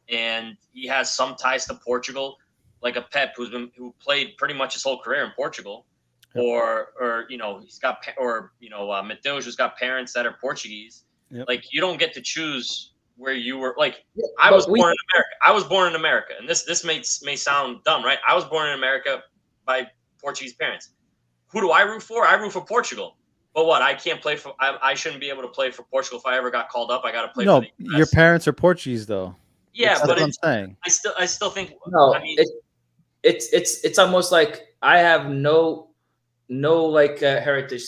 and he has some ties to Portugal, like a Pep who played pretty much his whole career in Portugal, or he's got Mateus who's got parents that are Portuguese. Yep. Like you don't get to choose where you were. Like I was born in America. I was born in America, and this may sound dumb, right? I was born in America by Portuguese parents. Who do I root for? I root for Portugal. But what? I can't play for. I shouldn't be able to play for Portugal if I ever got called up. I got to play for the US. Your parents are Portuguese, though. Yeah, that's but what I'm saying. I still think. No, I mean, it's almost like I have no heritage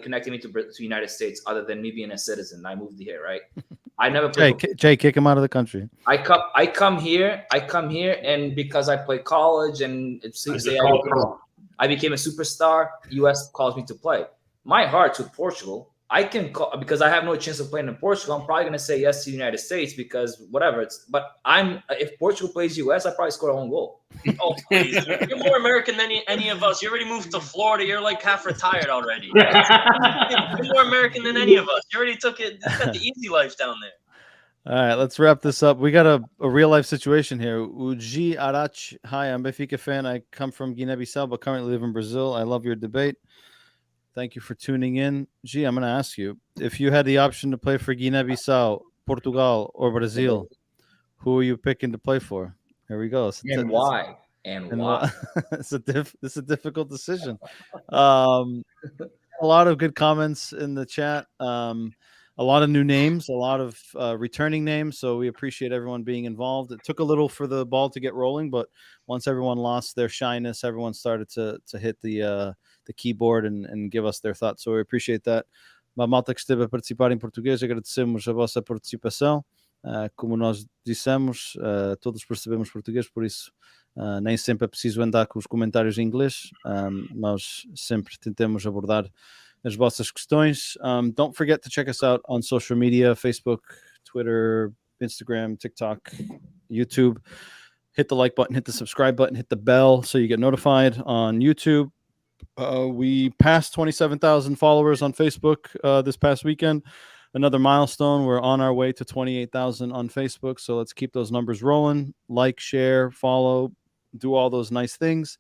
connecting me to the United States other than me being a citizen. I moved here, right? I never played. Jay, kick him out of the country. I come here, and because I play college and I became a superstar, US calls me to play. My heart's with Portugal. I can call because I have no chance of playing in Portugal. I'm probably gonna say yes to the United States because whatever. But if Portugal plays US, I probably score a own goal. Oh, please. You're more American than any of us. You already moved to Florida. You're like half retired already. You're more American than any of us. You already took it. You got the easy life down there. All right, let's wrap this up. We got a real life situation here. Uji Arach, hi, I'm a Benfica fan. I come from Guinea-Bissau, but currently live in Brazil. I love your debate. Thank you for tuning in. G, I'm going to ask you, if you had the option to play for Guinea-Bissau, Portugal, or Brazil, who are you picking to play for? Here we go. And why? Why? It's a difficult decision. A lot of good comments in the chat. A lot of new names, a lot of returning names. So we appreciate everyone being involved. It took a little for the ball to get rolling, but once everyone lost their shyness, everyone started to hit the keyboard and give us their thoughts. So we appreciate that. A malta que esteve a participar em português, agradecemos a vossa participação. Como nós dissemos, todos percebemos português, por isso nem sempre é preciso andar com os comentários em inglês. Nós sempre tentamos abordar as vossas questões. Don't forget to check us out on social media, Facebook, Twitter, Instagram, TikTok, YouTube. Hit the like button, hit the subscribe button, hit the bell so you get notified on YouTube. We passed 27,000 followers on Facebook this past weekend. Another milestone. We're on our way to 28,000 on Facebook. So let's keep those numbers rolling. Like, share, follow, do all those nice things.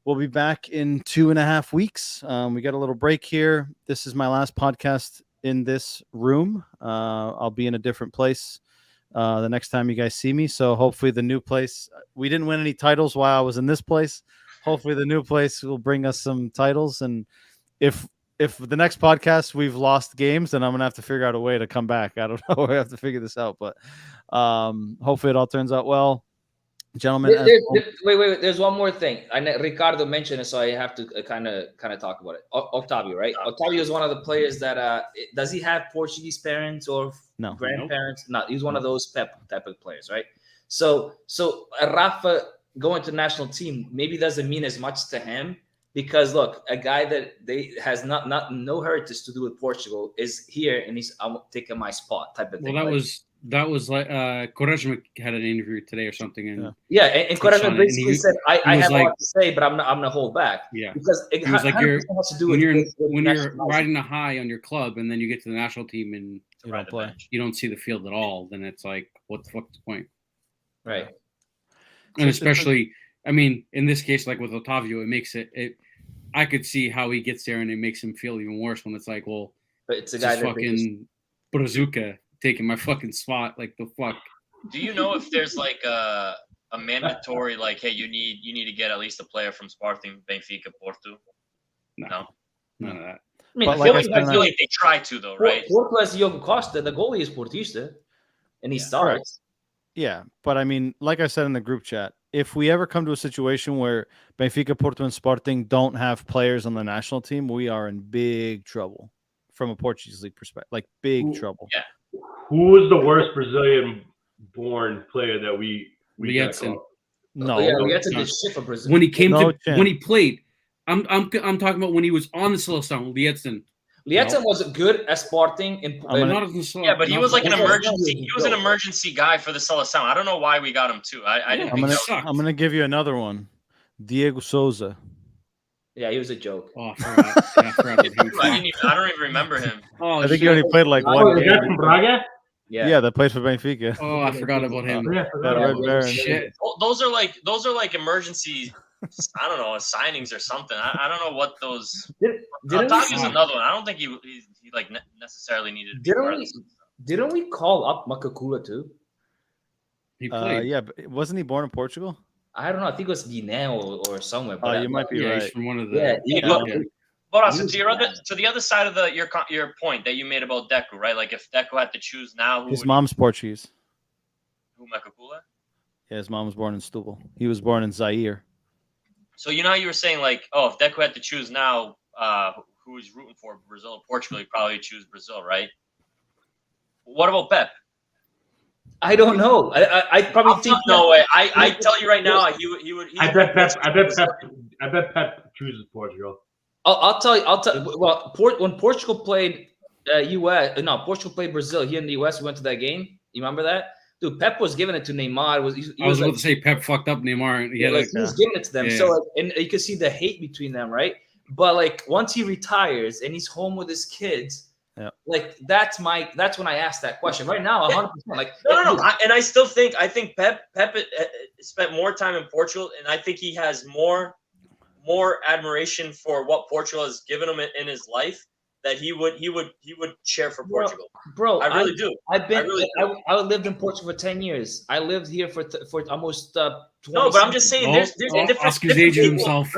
We'll be back in 2.5 weeks. We got a little break here. This is my last podcast in this room. I'll be in a different place the next time you guys see me. So hopefully the new place, we didn't win any titles while I was in this place. Hopefully the new place will bring us some titles. And if the next podcast we've lost games, then I'm going to have to figure out a way to come back. I don't know. I have to figure this out, but hopefully it all turns out well. Gentlemen, wait. There's one more thing. Ricardo mentioned it, so I have to kind of talk about it. Octavio, right? Octavio is one of the players that does he have Portuguese parents or grandparents? No, he's one of those type of players, right? So Rafa going to national team maybe doesn't mean as much to him because look, a guy that has no heritage to do with Portugal is here and he's taking my spot type of thing. Well, that was like Quaresma had an interview today or something, and and Quaresma basically said, "I have a lot to say, but I'm gonna hold back." Yeah, because it was like when you're riding a high on your club, and then you get to the national team and you don't see the field at all. Then it's like, what the fuck's the point? Right. And especially, I mean, in this case, like with Otavio, it makes it. I could see how he gets there, and it makes him feel even worse when it's like, well, but it's a guy that fucking Brazuca taking my fucking spot. Like the fuck. Do you know if there's like a mandatory like, hey, you need to get at least a player from Sporting, Benfica, Porto? No, none of that. I mean, I feel like they try to though, right? Porto has Diogo Costa, the goalie is Portista, and he starts. Yeah, but I mean, like I said in the group chat, if we ever come to a situation where Benfica, Porto, and Sporting don't have players on the national team, we are in big trouble from a Portuguese league perspective. Like big trouble. Yeah. Who was the worst Brazilian-born player that we Lietzen? No, Lietzen did shit for Brazil. When he came when he played, I'm talking about when he was on the Seleção. Lietzen was good at Sporting. But he was like an emergency. He was an emergency guy for the Seleção. I don't know why we got him too. I didn't. I'm gonna give you another one. Diego Souza. Yeah, he was a joke. Oh, I forgot. Yeah, I forgot about him. I don't even remember him. Oh, I think he shit. only played like Oh, one Is game. that from Braga? Yeah, that played for Benfica. Oh, I forgot about him. Yeah, That Red Baron. Shit. Those are like emergency. I don't know, signings or something. I don't know what those. Didn't Otavio's we, another one. I don't think he like necessarily needed to be part of this. didn't we call up Makakula too? He played. Yeah, but wasn't he born in Portugal? I don't know. I think it was Guinea or somewhere. Oh, But you might be Yeah, right. he's from one of the. Yeah. But also to the other side of your point that you made about Deku, right? Like if Deku had to choose now, His mom's Portuguese. who Makakula? Yeah, his mom was born in Setúbal. He was born in Zaire. So you know how you were saying like, oh, if Deku had to choose now, who he's rooting for, Brazil or Portugal, he'd probably choose Brazil, right? What about Pep? I don't know. I probably think no way. I tell you right now, he would. I bet Pep chooses Portugal. I'll tell you. Well, when Portugal played Portugal played Brazil here in the US. We went to that game. You remember that? Dude, Pep was giving it to Neymar. I was about to say Pep fucked up Neymar. He was giving it to them. Yeah. So and you can see the hate between them, right? But like once he retires and he's home with his kids, like that's when I asked that question. Right now, 100%. Like no. I think Pep spent more time in Portugal, and I think he has more admiration for what Portugal has given him in his life that he would cheer for Portugal. Bro, I really do. I lived in Portugal for 10 years. I lived here for almost 20. No, but I'm just saying there's different. Oscar's aging himself.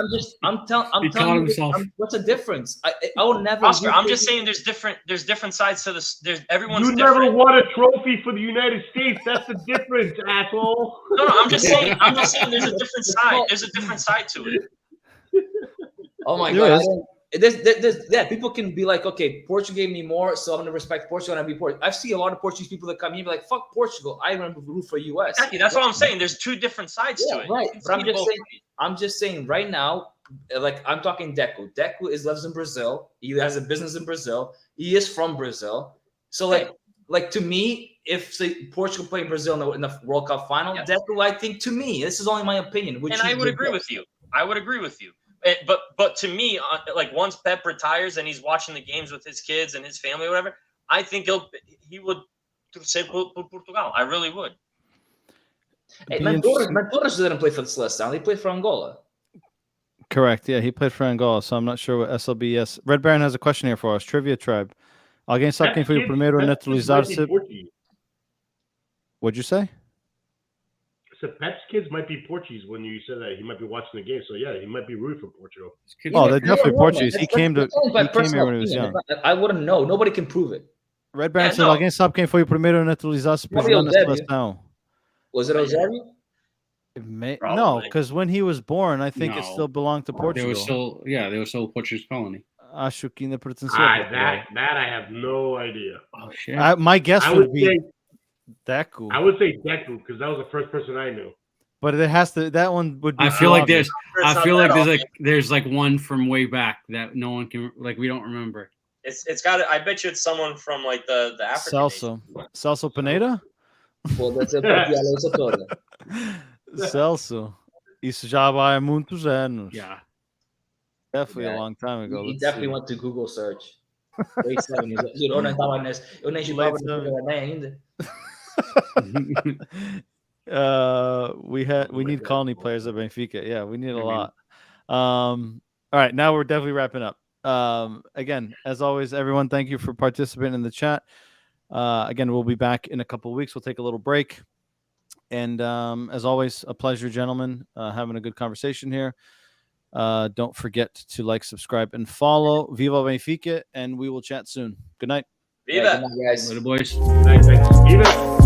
I'm telling himself. What's the difference? I will never. Oscar, I'm just saying there's different sides to this. There's everyone's. You different. never won a trophy for the United States. That's the difference, asshole. No, I'm just saying there's a different side. There's a different side to it. Oh my God. People can be like, okay, Portugal gave me more, so I'm gonna respect Portugal and I be Portugal. I've seen a lot of Portuguese people that come here and be like, fuck Portugal. I remember root for US. Exactly. That's what I'm saying. There's two different sides to it. Right. But I'm just saying right now, like I'm talking Deku. Deku lives in Brazil. He has a business in Brazil. He is from Brazil. So like to me, if say Portugal played Brazil in the World Cup final, Deku, I think to me, this is only my opinion. And I would agree with you. But to me, like once Pep retires and he's watching the games with his kids and his family or whatever, I think he would say Portugal. I really would. Hey, Mendoras didn't play for the Celestão. He played for Angola. Correct. Yeah, he played for Angola, so I'm not sure what SLBS. Red Baron has a question here for us. Trivia Tribe. Alguém sabe quem foi o primeiro a naturalizar-se? What'd you say? So Pep's kids might be Portuguese when you said that he might be watching the game. So yeah, he might be rooting for Portugal. Oh, they're definitely Portuguese. He came here when he was young. I wouldn't know. Nobody can prove it. Red Baron said, alguém sabe quem foi o primeiro a naturalizar-se para jogar na seleção? Was it Eusebio? No, because when he was born, I think it still belonged to Portugal. They were still a Portuguese colony. Acho que ainda pertencia. That I have no idea. Oh shit! My guess would be Deku. I would say Deku because that was the first person I knew. But it has to. That one would be. I feel like there's one from way back that no one can we don't remember. It's got. I bet you it's someone from like the African. Celso Pineda. Well, that's a toda. Celso. Isso já vai há muitos anos. Yeah. Definitely a long time ago. He definitely went to Google search. Late 70s. Dude, eu nem chegava ainda. We need colony players at Benfica. Yeah, we need a lot. All right, now we're definitely wrapping up. Again, as always, everyone, thank you for participating in the chat. Again, we'll be back in a couple of weeks. We'll take a little break. And as always, a pleasure, gentlemen, having a good conversation here. Don't forget to like, subscribe, and follow. Viva Benfica, and we will chat soon. Good night. Viva. Good night, guys. Later, boys. Thanks. Viva.